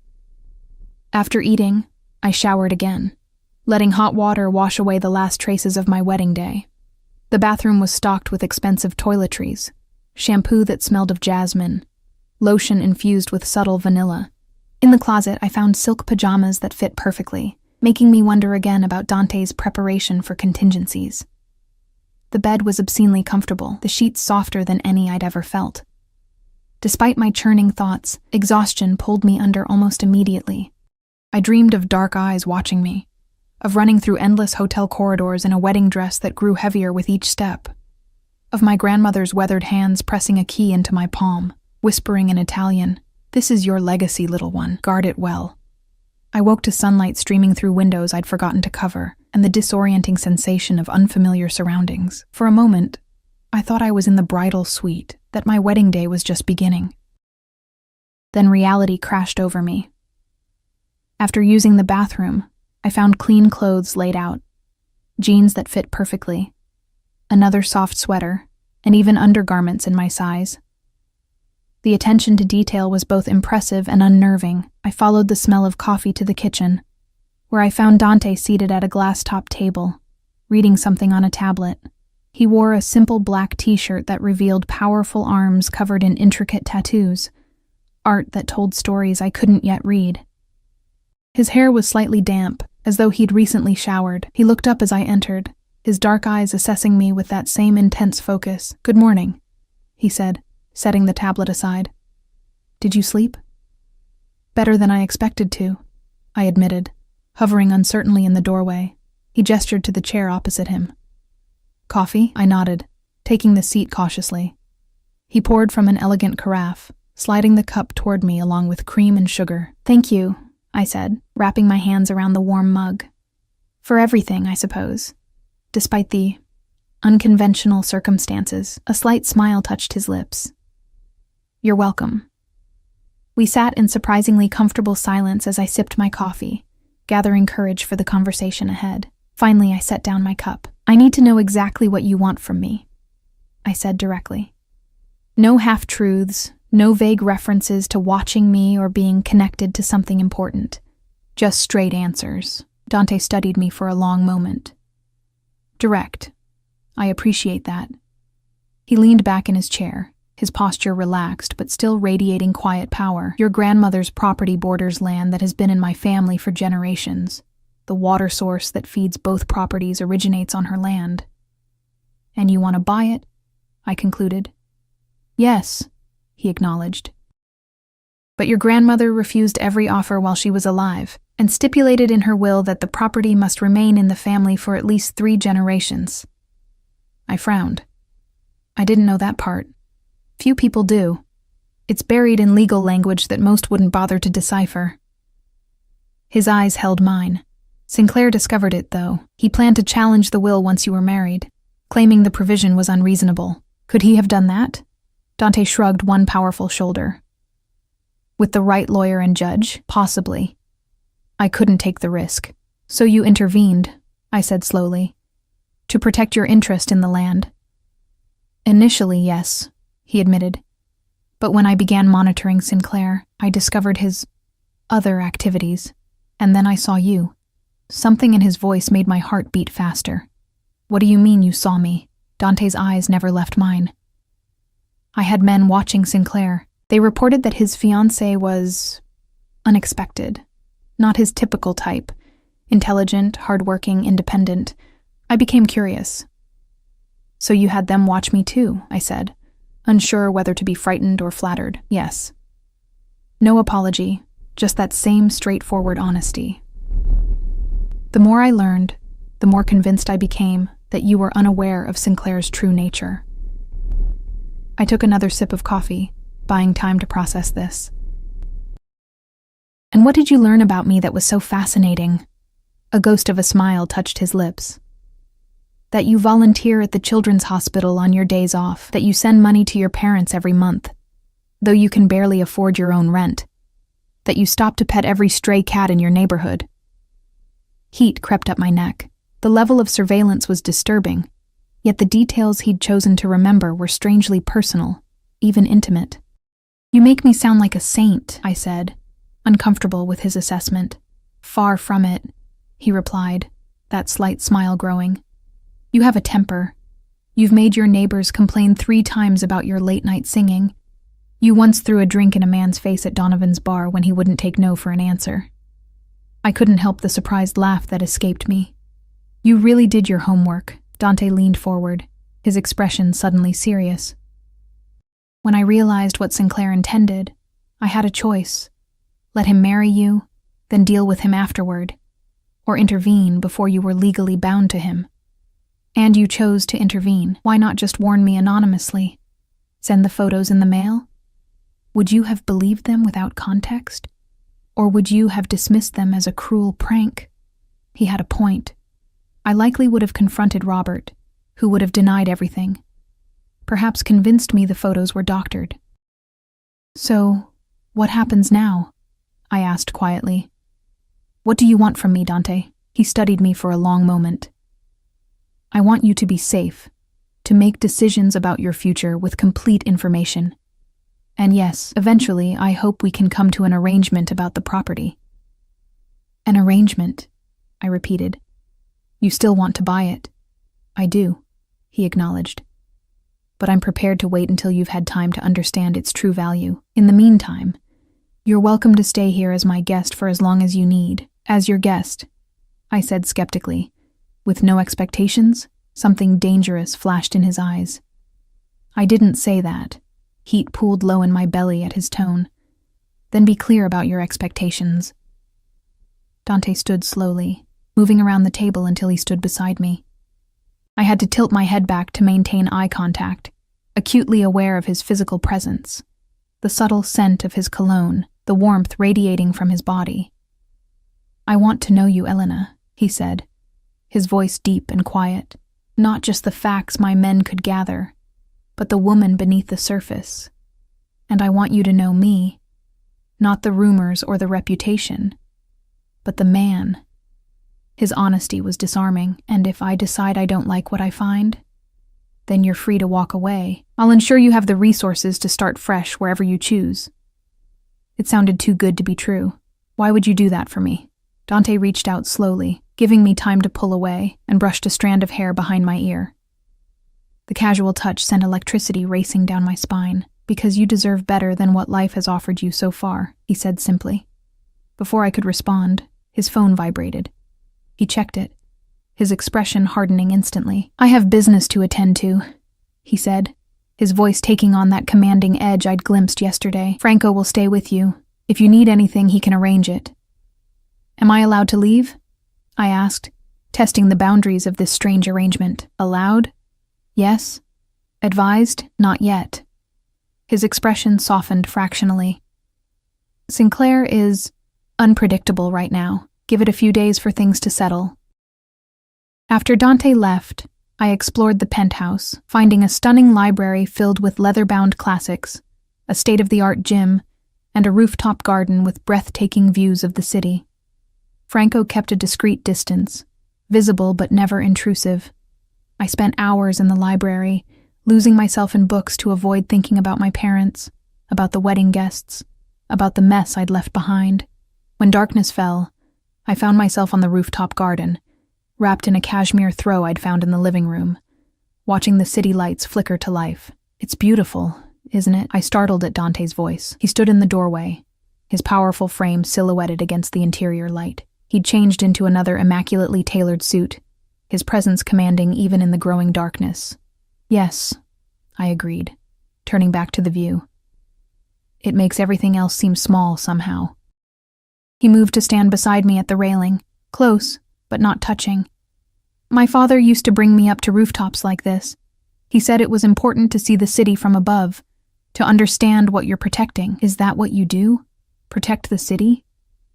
After eating, I showered again, letting hot water wash away the last traces of my wedding day. The bathroom was stocked with expensive toiletries, shampoo that smelled of jasmine, lotion infused with subtle vanilla. In the closet, I found silk pajamas that fit perfectly, making me wonder again about Dante's preparation for contingencies. The bed was obscenely comfortable, the sheets softer than any I'd ever felt. Despite my churning thoughts, exhaustion pulled me under almost immediately. I dreamed of dark eyes watching me, of running through endless hotel corridors in a wedding dress that grew heavier with each step, of my grandmother's weathered hands pressing a key into my palm. whispering in Italian, "This is your legacy, little one. Guard it well." I woke to sunlight streaming through windows I'd forgotten to cover, and the disorienting sensation of unfamiliar surroundings. For a moment, I thought I was in the bridal suite, that my wedding day was just beginning. Then reality crashed over me. After using the bathroom, I found clean clothes laid out, jeans that fit perfectly, another soft sweater, and even undergarments in my size. The attention to detail was both impressive and unnerving. I followed the smell of coffee to the kitchen, where I found Dante seated at a glass-topped table, reading something on a tablet. He wore a simple black t-shirt that revealed powerful arms covered in intricate tattoos, art that told stories I couldn't yet read. His hair was slightly damp, as though he'd recently showered. He looked up as I entered, his dark eyes assessing me with that same intense focus. "Good morning," he said, setting the tablet aside. "Did you sleep?" "Better than I expected to," I admitted, hovering uncertainly in the doorway. He gestured to the chair opposite him. "Coffee?" I nodded, taking the seat cautiously. He poured from an elegant carafe, sliding the cup toward me along with cream and sugar. "Thank you," I said, wrapping my hands around the warm mug. "For everything, I suppose. Despite the unconventional circumstances." A slight smile touched his lips. "You're welcome." We sat in surprisingly comfortable silence as I sipped my coffee, gathering courage for the conversation ahead. Finally, I set down my cup. "I need to know exactly what you want from me," I said directly. "No half-truths, no vague references to watching me or being connected to something important. Just straight answers." Dante studied me for a long moment. "Direct. I appreciate that." He leaned back in his chair, his posture relaxed but still radiating quiet power. "Your grandmother's property borders land that has been in my family for generations. The water source that feeds both properties originates on her land." "And you want to buy it?" I concluded. "Yes," he acknowledged. "But your grandmother refused every offer while she was alive, and stipulated in her will that the property must remain in the family for at least 3 generations. I frowned. I didn't know that part. Few people do. It's buried in legal language that most wouldn't bother to decipher. His eyes held mine. Sinclair discovered it, though. He planned to challenge the will once you were married, claiming the provision was unreasonable. Could he have done that? Dante shrugged one powerful shoulder. With the right lawyer and judge, possibly. I couldn't take the risk. "So you intervened," I said slowly, "to protect your interest in the land." "Initially, yes," he admitted. "But when I began monitoring Sinclair, I discovered his other activities, and then I saw you." Something in his voice made my heart beat faster. "What do you mean you saw me?" Dante's eyes never left mine. "I had men watching Sinclair. They reported that his fiancée was unexpected. Not his typical type. Intelligent, hardworking, independent. I became curious." "So you had them watch me too," I said, unsure whether to be frightened or flattered. "Yes." No apology, just that same straightforward honesty. "The more I learned, the more convinced I became that you were unaware of Sinclair's true nature." I took another sip of coffee, buying time to process this. "And what did you learn about me that was so fascinating?" A ghost of a smile touched his lips. "That you volunteer at the children's hospital on your days off, that you send money to your parents every month, though you can barely afford your own rent, that you stop to pet every stray cat in your neighborhood." Heat crept up my neck. The level of surveillance was disturbing, yet the details he'd chosen to remember were strangely personal, even intimate. "You make me sound like a saint," I said, uncomfortable with his assessment. "Far from it," he replied, that slight smile growing. "You have a temper. You've made your neighbors complain 3 times about your late-night singing. You once threw a drink in a man's face at Donovan's bar when he wouldn't take no for an answer." I couldn't help the surprised laugh that escaped me. "You really did your homework." Dante leaned forward, his expression suddenly serious. "When I realized what Sinclair intended, I had a choice. Let him marry you, then deal with him afterward, or intervene before you were legally bound to him. And you chose to intervene. Why not just warn me anonymously? Send the photos in the mail?" Would you have believed them without context? Or would you have dismissed them as a cruel prank? He had a point. I likely would have confronted Robert, who would have denied everything. Perhaps convinced me the photos were doctored. So, what happens now? I asked quietly. What do you want from me, Dante? He studied me for a long moment. I want you to be safe, to make decisions about your future with complete information. And yes, eventually, I hope we can come to an arrangement about the property. An arrangement, I repeated. You still want to buy it? I do, he acknowledged. But I'm prepared to wait until you've had time to understand its true value. In the meantime, you're welcome to stay here as my guest for as long as you need. As your guest, I said skeptically. With no expectations, something dangerous flashed in his eyes. I didn't say that. Heat pooled low in my belly at his tone. Then be clear about your expectations. Dante stood slowly, moving around the table until he stood beside me. I had to tilt my head back to maintain eye contact, acutely aware of his physical presence, the subtle scent of his cologne, the warmth radiating from his body. I want to know you, Elena, he said, his voice deep and quiet. Not just the facts my men could gather, but the woman beneath the surface. And I want you to know me, not the rumors or the reputation, but the man. His honesty was disarming, and if I decide I don't like what I find, then you're free to walk away. I'll ensure you have the resources to start fresh wherever you choose. It sounded too good to be true. Why would you do that for me? Dante reached out slowly, giving me time to pull away, and brushed a strand of hair behind my ear. The casual touch sent electricity racing down my spine. Because you deserve better than what life has offered you so far, he said simply. Before I could respond, his phone vibrated. He checked it, his expression hardening instantly. I have business to attend to, he said, his voice taking on that commanding edge I'd glimpsed yesterday. Franco will stay with you. If you need anything, he can arrange it. Am I allowed to leave? I asked, testing the boundaries of this strange arrangement. Allowed? Yes. Advised? Not yet. His expression softened fractionally. Sinclair is unpredictable right now. Give it a few days for things to settle. After Dante left, I explored the penthouse, finding a stunning library filled with leather-bound classics, a state-of-the-art gym, and a rooftop garden with breathtaking views of the city. Franco kept a discreet distance, visible but never intrusive. I spent hours in the library, losing myself in books to avoid thinking about my parents, about the wedding guests, about the mess I'd left behind. When darkness fell, I found myself on the rooftop garden, wrapped in a cashmere throw I'd found in the living room, watching the city lights flicker to life. It's beautiful, isn't it? I startled at Dante's voice. He stood in the doorway, his powerful frame silhouetted against the interior light. He'd changed into another immaculately tailored suit, his presence commanding even in the growing darkness. Yes, I agreed, turning back to the view. It makes everything else seem small somehow. He moved to stand beside me at the railing, close, but not touching. My father used to bring me up to rooftops like this. He said it was important to see the city from above, to understand what you're protecting. Is that what you do? Protect the city?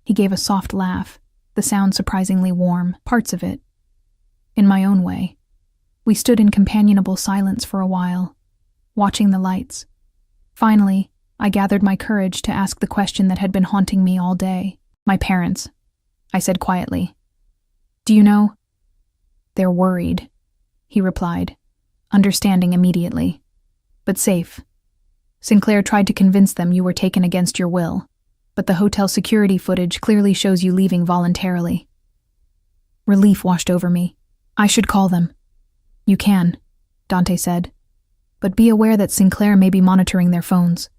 He gave a soft laugh, the sound surprisingly warm, parts of it. In my own way. We stood in companionable silence for a while, watching the lights. Finally, I gathered my courage to ask the question that had been haunting me all day. My parents, I said quietly. Do you know? They're worried, he replied, understanding immediately. But safe. Sinclair tried to convince them you were taken against your will, but the hotel security footage clearly shows you leaving voluntarily. Relief washed over me. I should call them. You can, Dante said, but be aware that Sinclair may be monitoring their phones.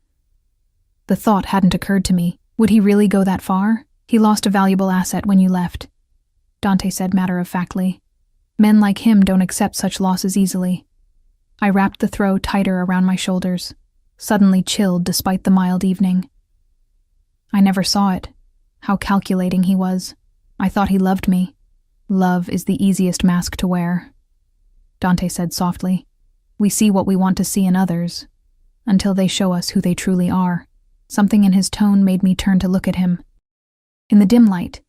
The thought hadn't occurred to me. Would he really go that far? He lost a valuable asset when you left, Dante said matter-of-factly. Men like him don't accept such losses easily. I wrapped the throw tighter around my shoulders, suddenly chilled despite the mild evening. I never saw it, how calculating he was. I thought he loved me. Love is the easiest mask to wear, Dante said softly. We see what we want to see in others, until they show us who they truly are. Something in his tone made me turn to look at him. In the dim light,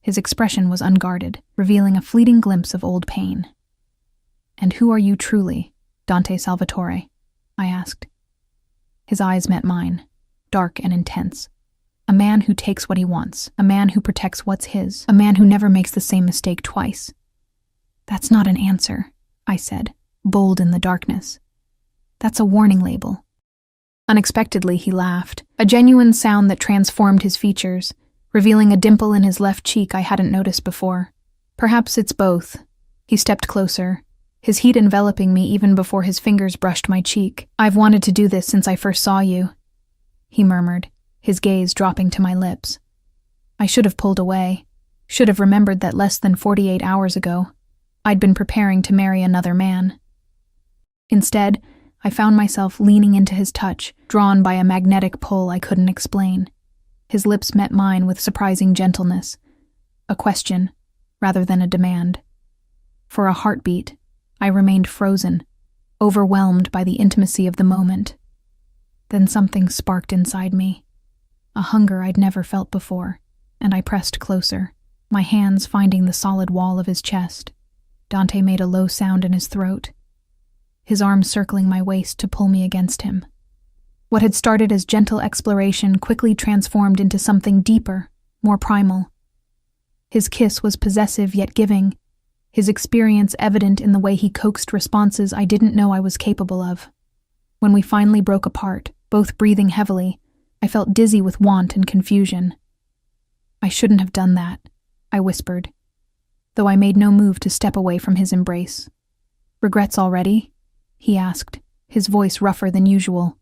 his expression was unguarded, revealing a fleeting glimpse of old pain. "And who are you truly, Dante Salvatore?" I asked. His eyes met mine, dark and intense. A man who takes what he wants, a man who protects what's his, a man who never makes the same mistake twice. "That's not an answer," I said, bold in the darkness. "That's a warning label." Unexpectedly, he laughed, a genuine sound that transformed his features, revealing a dimple in his left cheek I hadn't noticed before. "Perhaps it's both." He stepped closer, his heat enveloping me even before his fingers brushed my cheek. "I've wanted to do this since I first saw you," he murmured, his gaze dropping to my lips. I should have pulled away, should have remembered that less than 48 hours ago, I'd been preparing to marry another man. Instead, I found myself leaning into his touch, drawn by a magnetic pull I couldn't explain. His lips met mine with surprising gentleness, a question rather than a demand. For a heartbeat, I remained frozen, overwhelmed by the intimacy of the moment. Then something sparked inside me, a hunger I'd never felt before, and I pressed closer, my hands finding the solid wall of his chest. Dante made a low sound in his throat, his arms circling my waist to pull me against him. What had started as gentle exploration quickly transformed into something deeper, more primal. His kiss was possessive yet giving, his experience evident in the way he coaxed responses I didn't know I was capable of. When we finally broke apart, both breathing heavily, I felt dizzy with want and confusion. "I shouldn't have done that," I whispered, though I made no move to step away from his embrace. "Regrets already?" he asked, his voice rougher than usual.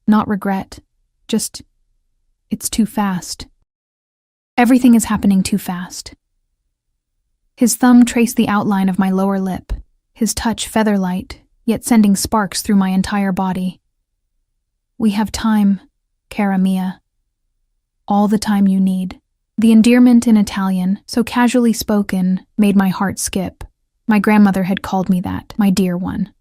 "Not regret, just, it's too fast. Everything is happening too fast." His thumb traced the outline of my lower lip, his touch feather-light, yet sending sparks through my entire body. "We have time, cara mia. All the time you need." The endearment in Italian, so casually spoken, made my heart skip. My grandmother had called me that, my dear one.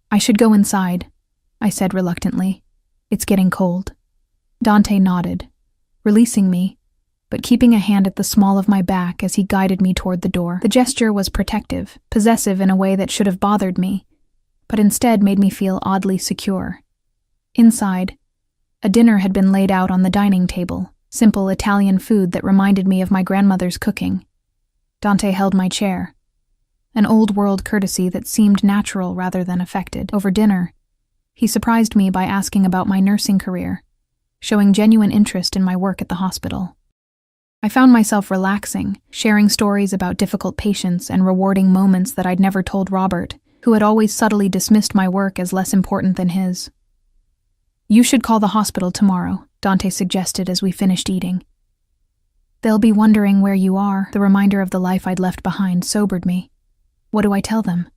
"I should go inside," I said reluctantly. "It's getting cold." Dante nodded, releasing me, but keeping a hand at the small of my back as he guided me toward the door. The gesture was protective, possessive in a way that should have bothered me, but instead made me feel oddly secure. Inside, a dinner had been laid out on the dining table, simple Italian food that reminded me of my grandmother's cooking. Dante held my chair, an old-world courtesy that seemed natural rather than affected. Over dinner, he surprised me by asking about my nursing career, showing genuine interest in my work at the hospital. I found myself relaxing, sharing stories about difficult patients and rewarding moments that I'd never told Robert, who had always subtly dismissed my work as less important than his. "You should call the hospital tomorrow," Dante suggested as we finished eating. "They'll be wondering where you are." The reminder of the life I'd left behind sobered me. What do I tell them?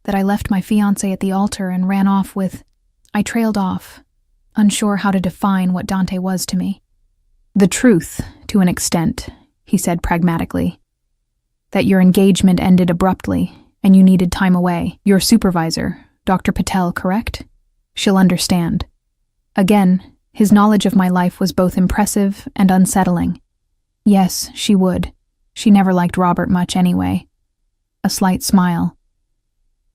That I left my fiancé at the altar and ran off with... I trailed off, unsure how to define what Dante was to me. "The truth, to an extent," he said pragmatically. "That your engagement ended abruptly, and you needed time away. Your supervisor, Dr. Patel, correct? She'll understand." Again, his knowledge of my life was both impressive and unsettling. Yes, she would. She never liked Robert much anyway. A slight smile.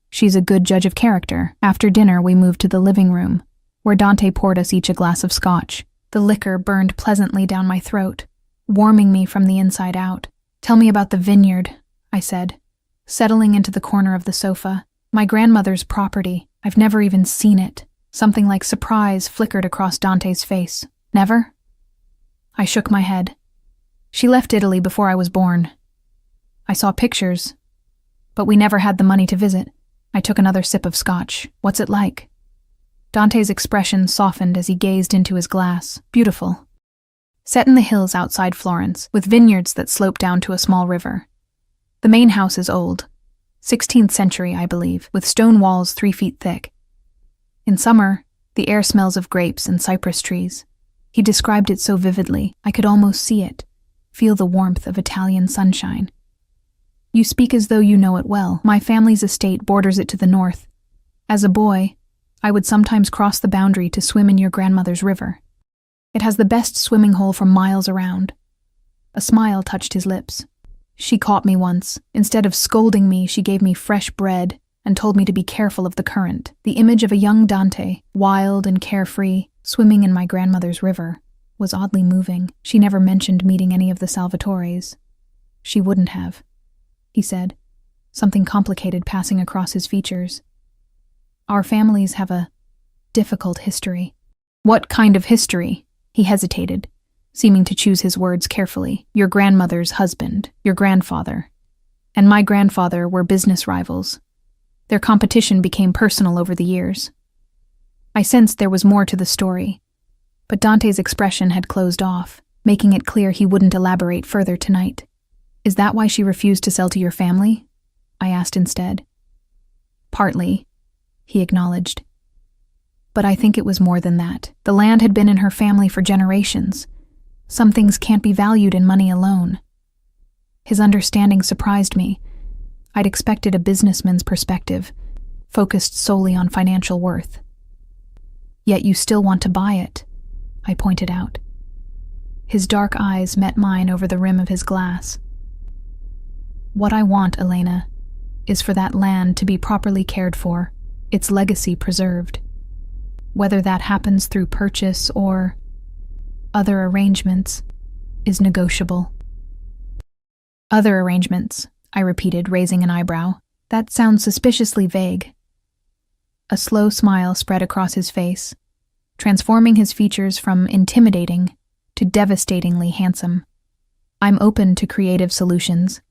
"She's a good judge of character." After dinner, we moved to the living room, where Dante poured us each a glass of scotch. The liquor burned pleasantly down my throat, warming me from the inside out. "Tell me about the vineyard," I said, settling into the corner of the sofa. "My grandmother's property. I've never even seen it." Something like surprise flickered across Dante's face. "Never?" I shook my head. "She left Italy before I was born. I saw pictures, but we never had the money to visit." I took another sip of scotch. "What's it like?" Dante's expression softened as he gazed into his glass. "Beautiful. Set in the hills outside Florence, with vineyards that slope down to a small river. The main house is old, 16th century, I believe, with stone walls 3 feet thick. In summer, the air smells of grapes and cypress trees." He described it so vividly, I could almost see it, feel the warmth of Italian sunshine. "You speak as though you know it well. My family's estate borders it to the north. As a boy, I would sometimes cross the boundary to swim in your grandmother's river." It has the best swimming hole for miles around." A smile touched his lips. "She caught me once. Instead of scolding me, she gave me fresh bread and told me to be careful of the current." The image of a young Dante, wild and carefree, swimming in my grandmother's river, was oddly moving. She never mentioned meeting any of the Salvatores. "She wouldn't have," he said, something complicated passing across his features. "Our families have a difficult history." "What kind of history?" He hesitated, seeming to choose his words carefully. "Your grandmother's husband, your grandfather, and my grandfather were business rivals. Their competition became personal over the years." I sensed there was more to the story, but Dante's expression had closed off, making it clear he wouldn't elaborate further tonight. "Is that why she refused to sell to your family?" I asked instead. "Partly," he acknowledged. "But I think it was more than that. The land had been in her family for generations. Some things can't be valued in money alone." His understanding surprised me. I'd expected a businessman's perspective, focused solely on financial worth. "Yet you still want to buy it," I pointed out. His dark eyes met mine over the rim of his glass. "What I want, Elena, is for that land to be properly cared for, its legacy preserved. Whether that happens through purchase or other arrangements is negotiable." "Other arrangements," I repeated, raising an eyebrow. "That sounds suspiciously vague." A slow smile spread across his face, transforming his features from intimidating to devastatingly handsome. "I'm open to creative solutions."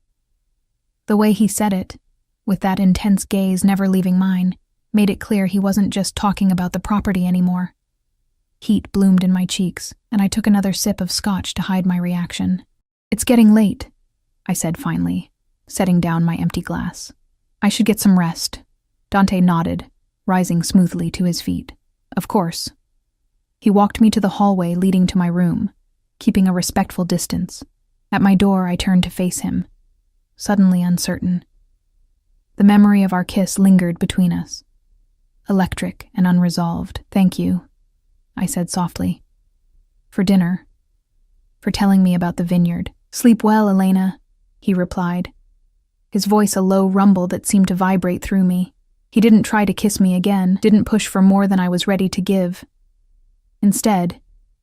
The way he said it, with that intense gaze never leaving mine, made it clear he wasn't just talking about the property anymore. Heat bloomed in my cheeks, and I took another sip of scotch to hide my reaction. "It's getting late," I said finally, setting down my empty glass. "I should get some rest." Dante nodded, rising smoothly to his feet. "Of course." He walked me to the hallway leading to my room, keeping a respectful distance. At my door, I turned to face him, suddenly uncertain. The memory of our kiss lingered between us, electric and unresolved. "Thank you," I said softly. "For dinner. For telling me about the vineyard." "Sleep well, Elena," he replied, his voice a low rumble that seemed to vibrate through me. He didn't try to kiss me again, didn't push for more than I was ready to give. Instead,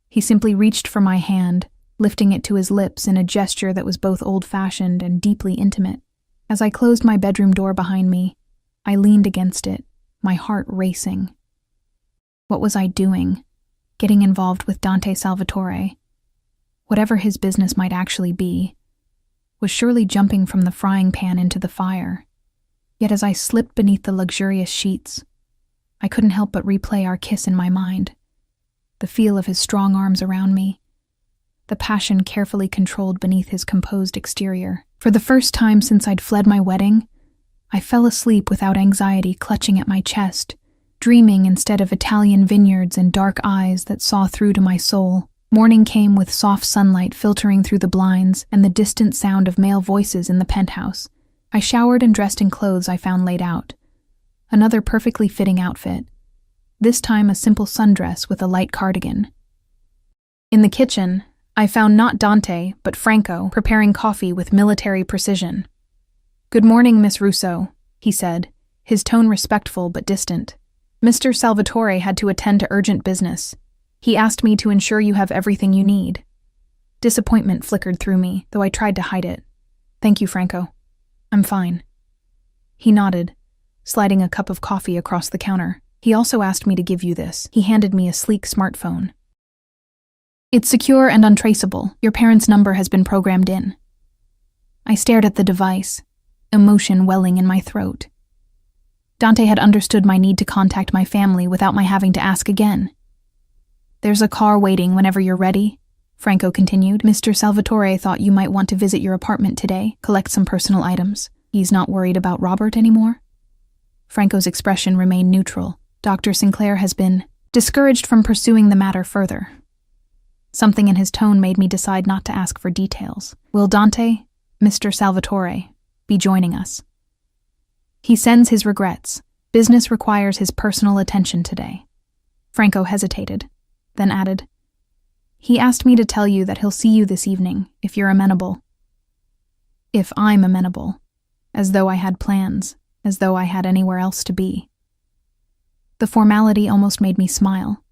he simply reached for my hand, lifting it to his lips in a gesture that was both old-fashioned and deeply intimate. As I closed my bedroom door behind me, I leaned against it, my heart racing. What was I doing? Getting involved with Dante Salvatore, whatever his business might actually be, was surely jumping from the frying pan into the fire. Yet as I slipped beneath the luxurious sheets, I couldn't help but replay our kiss in my mind. The feel of his strong arms around me, the passion carefully controlled beneath his composed exterior. For the first time since I'd fled my wedding, I fell asleep without anxiety clutching at my chest, dreaming instead of Italian vineyards and dark eyes that saw through to my soul. Morning came with soft sunlight filtering through the blinds and the distant sound of male voices in the penthouse. I showered and dressed in clothes I found laid out. Another perfectly fitting outfit. This time a simple sundress with a light cardigan. In the kitchen, I found not Dante, but Franco, preparing coffee with military precision. "Good morning, Miss Russo," he said, his tone respectful but distant. "Mr. Salvatore had to attend to urgent business. He asked me to ensure you have everything you need." Disappointment flickered through me, though I tried to hide it. "Thank you, Franco. I'm fine." He nodded, sliding a cup of coffee across the counter. "He also asked me to give you this." He handed me a sleek smartphone. "It's secure and untraceable. Your parents' number has been programmed in." I stared at the device, emotion welling in my throat. Dante had understood my need to contact my family without my having to ask again. "There's a car waiting whenever you're ready," Franco continued. "Mr. Salvatore thought you might want to visit your apartment today, collect some personal items. He's not worried about Robert anymore?" Franco's expression remained neutral. "Dr. Sinclair has been discouraged from pursuing the matter further." Something in his tone made me decide not to ask for details. "Will Dante, Mr. Salvatore, be joining us?" "He sends his regrets. Business requires his personal attention today." Franco hesitated, then added, He asked me to tell you that he'll see you this evening, if you're amenable. If I'm amenable. As though I had plans, as though I had anywhere else to be. The formality almost made me smile.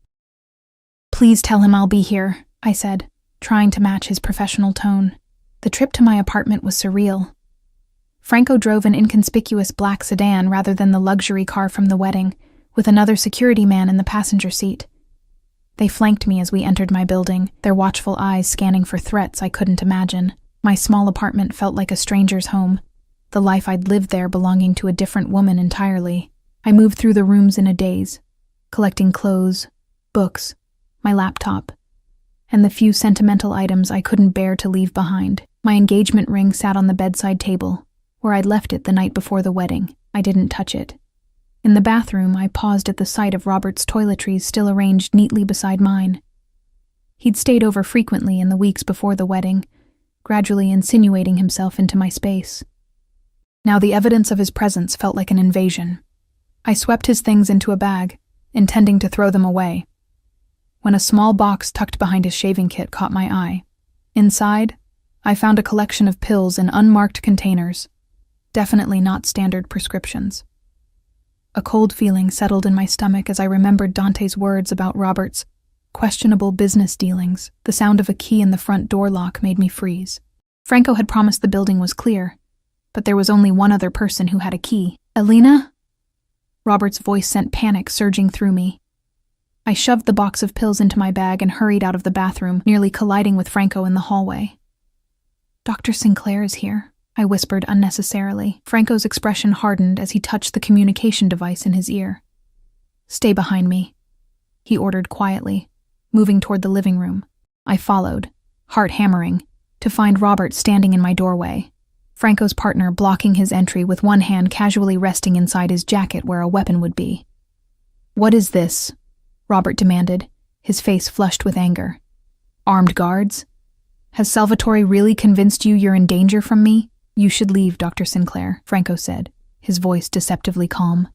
Please tell him I'll be here, I said, trying to match his professional tone. The trip to my apartment was surreal. Franco drove an inconspicuous black sedan rather than the luxury car from the wedding, with another security man in the passenger seat. They flanked me as we entered my building, their watchful eyes scanning for threats I couldn't imagine. My small apartment felt like a stranger's home, the life I'd lived there belonging to a different woman entirely. I moved through the rooms in a daze, collecting clothes, books, my laptop, and the few sentimental items I couldn't bear to leave behind. My engagement ring sat on the bedside table, where I'd left it the night before the wedding. I didn't touch it. In the bathroom, I paused at the sight of Robert's toiletries still arranged neatly beside mine. He'd stayed over frequently in the weeks before the wedding, gradually insinuating himself into my space. Now the evidence of his presence felt like an invasion. I swept his things into a bag, intending to throw them away, when a small box tucked behind his shaving kit caught my eye. Inside, I found a collection of pills in unmarked containers, definitely not standard prescriptions. A cold feeling settled in my stomach as I remembered Dante's words about Robert's questionable business dealings. The sound of a key in the front door lock made me freeze. Franco had promised the building was clear, but there was only one other person who had a key. Elena? Robert's voice sent panic surging through me. I shoved the box of pills into my bag and hurried out of the bathroom, nearly colliding with Franco in the hallway. Dr. Sinclair is here, I whispered unnecessarily. Franco's expression hardened as he touched the communication device in his ear. Stay behind me, he ordered quietly, moving toward the living room. I followed, heart hammering, to find Robert standing in my doorway, Franco's partner blocking his entry with one hand casually resting inside his jacket where a weapon would be. What is this? Robert demanded, his face flushed with anger. Armed guards? Has Salvatore really convinced you you're in danger from me? You should leave, Dr. Sinclair, Franco said, his voice deceptively calm.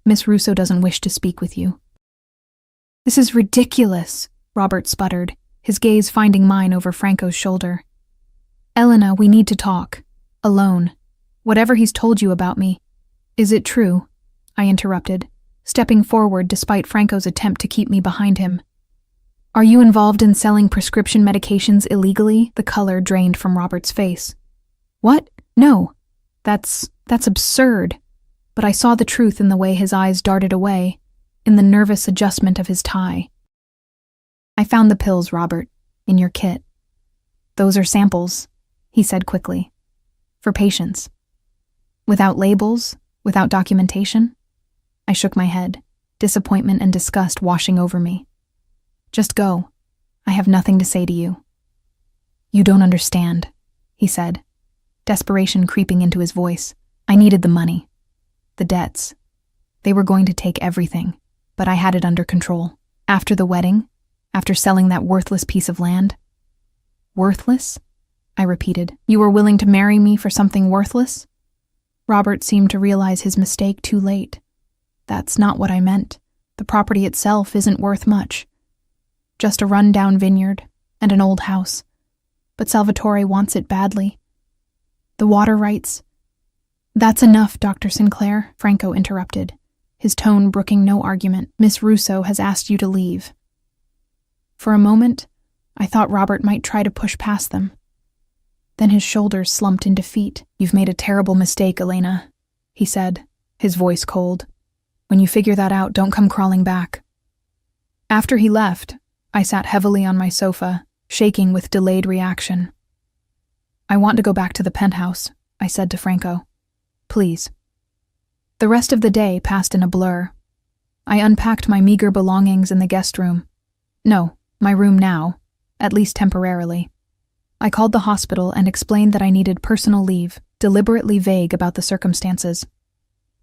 Miss Russo doesn't wish to speak with you. This is ridiculous, Robert sputtered, his gaze finding mine over Franco's shoulder. Elena, we need to talk. Alone. Whatever he's told you about me. Is it true? I interrupted, stepping forward despite Franco's attempt to keep me behind him. Are you involved in selling prescription medications illegally? The color drained from Robert's face. What? No. That's absurd. But I saw the truth in the way his eyes darted away, in the nervous adjustment of his tie. I found the pills, Robert, in your kit. Those are samples, he said quickly. For patients. Without labels, without documentation? I shook my head, disappointment and disgust washing over me. Just go. I have nothing to say to you. You don't understand, he said, desperation creeping into his voice. I needed the money. The debts. They were going to take everything, but I had it under control. After the wedding, after selling that worthless piece of land. Worthless? I repeated. You were willing to marry me for something worthless? Robert seemed to realize his mistake too late. That's not what I meant. The property itself isn't worth much. Just a run-down vineyard and an old house. But Salvatore wants it badly. The water rights. That's enough, Dr. Sinclair, Franco interrupted, his tone brooking no argument. Miss Russo has asked you to leave. For a moment, I thought Robert might try to push past them. Then his shoulders slumped in defeat. You've made a terrible mistake, Elena, he said, his voice cold. When you figure that out, don't come crawling back. After he left, I sat heavily on my sofa, shaking with delayed reaction. I want to go back to the penthouse, I said to Franco. Please. The rest of the day passed in a blur. I unpacked my meager belongings in the guest room. No, my room now, at least temporarily. I called the hospital and explained that I needed personal leave, deliberately vague about the circumstances.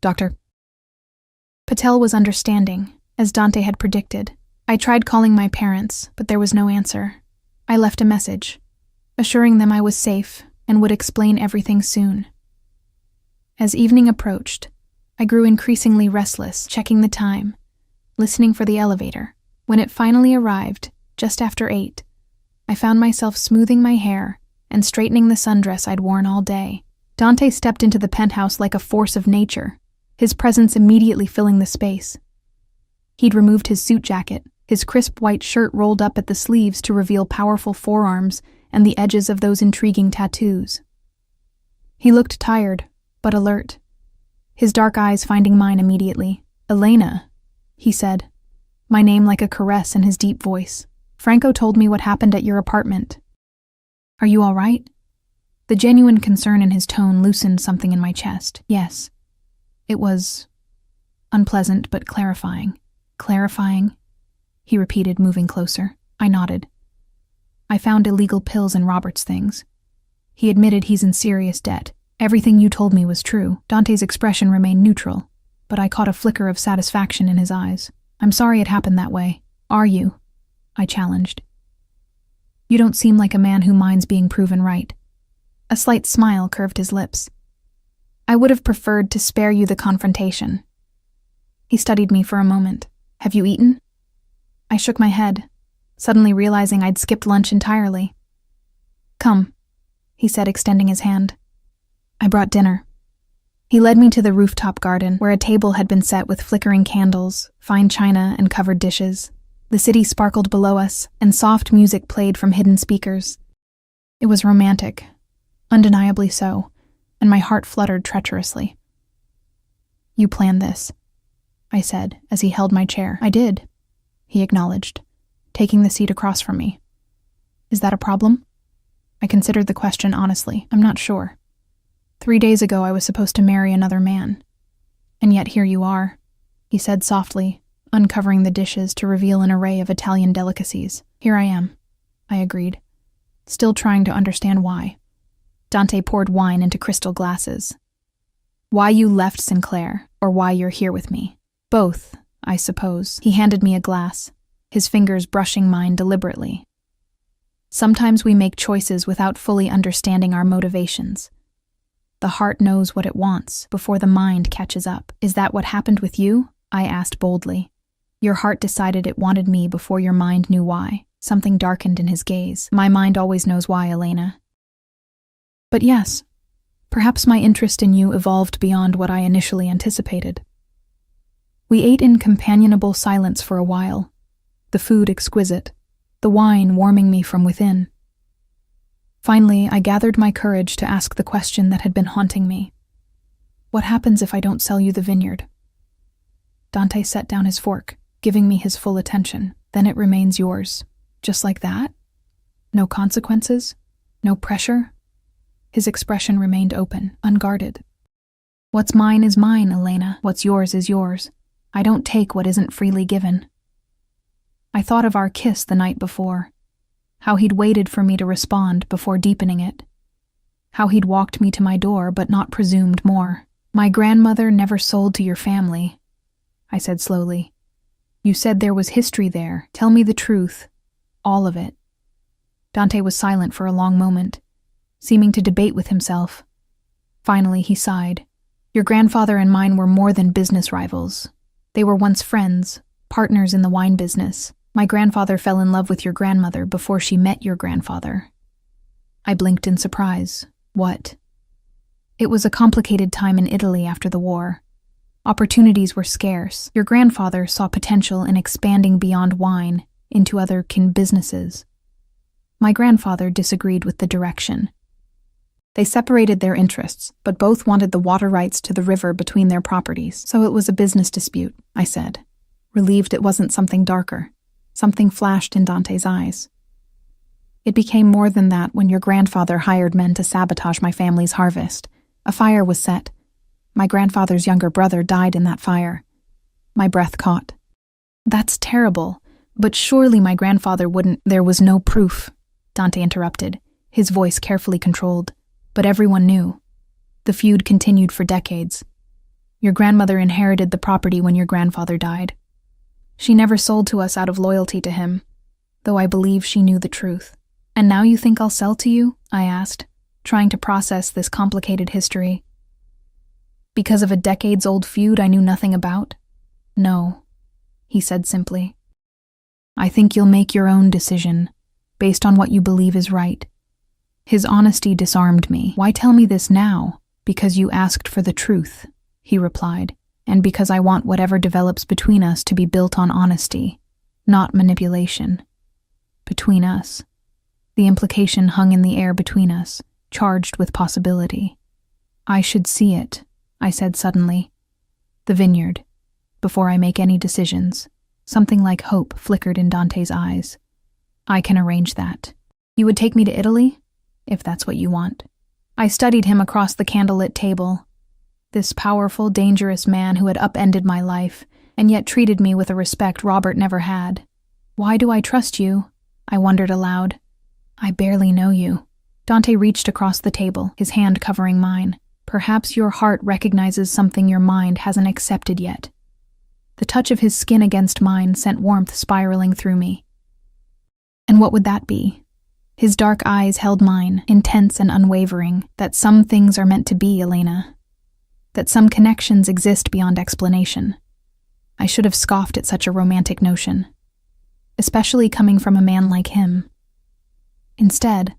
Doctor. Patel was understanding, as Dante had predicted. I tried calling my parents, but there was no answer. I left a message, assuring them I was safe and would explain everything soon. As evening approached, I grew increasingly restless, checking the time, listening for the elevator. When it finally arrived, just after 8, I found myself smoothing my hair and straightening the sundress I'd worn all day. Dante stepped into the penthouse like a force of nature, his presence immediately filling the space. He'd removed his suit jacket, his crisp white shirt rolled up at the sleeves to reveal powerful forearms and the edges of those intriguing tattoos. He looked tired, but alert, his dark eyes finding mine immediately. "Elena," he said, my name like a caress in his deep voice. "Franco told me what happened at your apartment. Are you all right?" The genuine concern in his tone loosened something in my chest. "Yes." It was unpleasant but clarifying. "Clarifying?" he repeated, moving closer. I nodded. "I found illegal pills in Robert's things. He admitted he's in serious debt. Everything you told me was true." Dante's expression remained neutral, but I caught a flicker of satisfaction in his eyes. "I'm sorry it happened that way. Are you?" I challenged. "You don't seem like a man who minds being proven right." A slight smile curved his lips. "I would have preferred to spare you the confrontation." He studied me for a moment. "Have you eaten?" I shook my head, suddenly realizing I'd skipped lunch entirely. "Come," he said, extending his hand. I brought dinner. He led me to the rooftop garden, where a table had been set with flickering candles, fine china, and covered dishes. The city sparkled below us, and soft music played from hidden speakers. It was romantic, undeniably so, and my heart fluttered treacherously. "You planned this," I said, as he held my chair. "I did," he acknowledged, taking the seat across from me. "Is that a problem?" I considered the question honestly. "I'm not sure. 3 days ago I was supposed to marry another man. And yet here you are," he said softly, uncovering the dishes to reveal an array of Italian delicacies. "Here I am," I agreed, still trying to understand why. Dante poured wine into crystal glasses. "Why you left Sinclair, or why you're here with me. Both, I suppose." He handed me a glass, his fingers brushing mine deliberately. "Sometimes we make choices without fully understanding our motivations. The heart knows what it wants before the mind catches up. Is that what happened with you?" I asked boldly. "Your heart decided it wanted me before your mind knew why." Something darkened in his gaze. "My mind always knows why, Elena." "But yes, perhaps my interest in you evolved beyond what I initially anticipated." We ate in companionable silence for a while, the food exquisite, the wine warming me from within. Finally, I gathered my courage to ask the question that had been haunting me. "What happens if I don't sell you the vineyard?" Dante set down his fork, giving me his full attention. "Then it remains yours. Just like that? No consequences? No pressure?" His expression remained open, unguarded. "What's mine is mine, Elena. What's yours is yours. I don't take what isn't freely given." I thought of our kiss the night before, how he'd waited for me to respond before deepening it, how he'd walked me to my door but not presumed more. "My grandmother never sold to your family," I said slowly. "You said there was history there. Tell me the truth. All of it." Dante was silent for a long moment, seeming to debate with himself. Finally, he sighed. "Your grandfather and mine were more than business rivals. They were once friends, partners in the wine business. My grandfather fell in love with your grandmother before she met your grandfather." I blinked in surprise. "What?" "It was a complicated time in Italy after the war. Opportunities were scarce. Your grandfather saw potential in expanding beyond wine into other businesses. My grandfather disagreed with the direction. They separated their interests, but both wanted the water rights to the river between their properties. So it was a business dispute," I said, relieved it wasn't something darker. Something flashed in Dante's eyes. "It became more than that when your grandfather hired men to sabotage my family's harvest. A fire was set. My grandfather's younger brother died in that fire." My breath caught. "That's terrible, but surely my grandfather wouldn't—" "There was no proof," Dante interrupted, his voice carefully controlled. "But everyone knew. The feud continued for decades. Your grandmother inherited the property when your grandfather died. She never sold to us out of loyalty to him, though I believe she knew the truth." "And now you think I'll sell to you?" I asked, trying to process this complicated history. "Because of a decades-old feud I knew nothing about?" "No," he said simply. "I think you'll make your own decision. based on what you believe is right. His honesty disarmed me. Why tell me this now? Because you asked for the truth, he replied, and because I want whatever develops between us to be built on honesty, not manipulation. Between us. The implication hung in the air between us, charged with possibility. I should see it, I said suddenly. The vineyard. Before I make any decisions. Something like hope flickered in Dante's eyes. I can arrange that. You would take me to Italy? If that's what you want. I studied him across the candlelit table. This powerful, dangerous man who had upended my life, and yet treated me with a respect Robert never had. Why do I trust you? I wondered aloud. I barely know you. Dante reached across the table, his hand covering mine. Perhaps your heart recognizes something your mind hasn't accepted yet. The touch of his skin against mine sent warmth spiraling through me. And what would that be? His dark eyes held mine, intense and unwavering, that some things are meant to be, Elena. That some connections exist beyond explanation. I should have scoffed at such a romantic notion, especially coming from a man like him. Instead,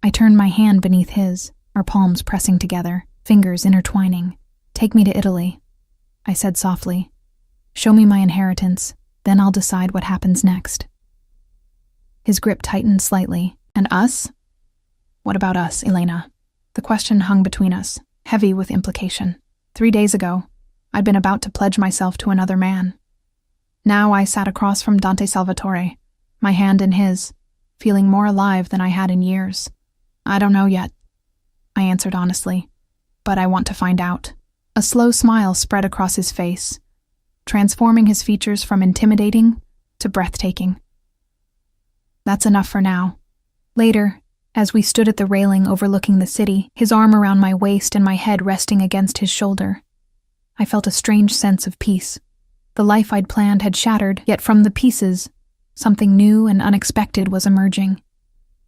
I turned my hand beneath his, our palms pressing together, fingers intertwining. Take me to Italy, I said softly. Show me my inheritance, then I'll decide what happens next. His grip tightened slightly. And us? What about us, Elena? The question hung between us, heavy with implication. 3 days ago, I'd been about to pledge myself to another man. Now I sat across from Dante Salvatore, my hand in his, feeling more alive than I had in years. I don't know yet, I answered honestly, but I want to find out. A slow smile spread across his face, transforming his features from intimidating to breathtaking. That's enough for now. Later, as we stood at the railing overlooking the city, his arm around my waist and my head resting against his shoulder, I felt a strange sense of peace. The life I'd planned had shattered, yet from the pieces, something new and unexpected was emerging.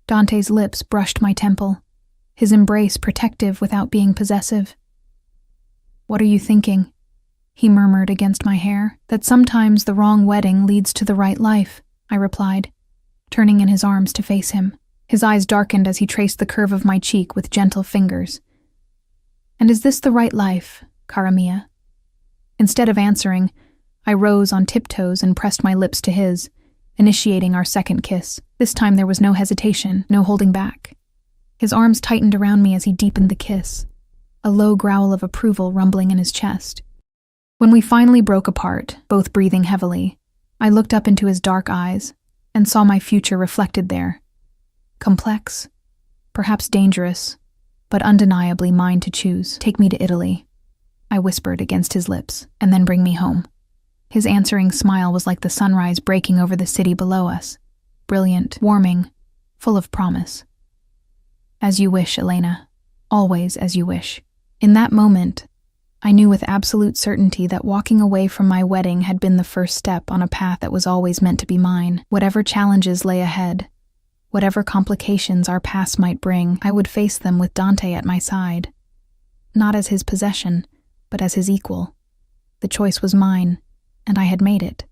Dante's lips brushed my temple, his embrace protective without being possessive. What are you thinking? He murmured against my hair. That sometimes the wrong wedding leads to the right life, I replied, turning in his arms to face him. His eyes darkened as he traced the curve of my cheek with gentle fingers. And is this the right life, cara mia? Instead of answering, I rose on tiptoes and pressed my lips to his, initiating our second kiss. This time there was no hesitation, no holding back. His arms tightened around me as he deepened the kiss, a low growl of approval rumbling in his chest. When we finally broke apart, both breathing heavily, I looked up into his dark eyes and saw my future reflected there. Complex, perhaps dangerous, but undeniably mine to choose. Take me to Italy, I whispered against his lips, and then bring me home. His answering smile was like the sunrise breaking over the city below us, brilliant, warming, full of promise. As you wish, Elena, always as you wish. In that moment, I knew with absolute certainty that walking away from my wedding had been the first step on a path that was always meant to be mine. Whatever challenges lay ahead, whatever complications our past might bring, I would face them with Dante at my side. Not as his possession, but as his equal. The choice was mine, and I had made it.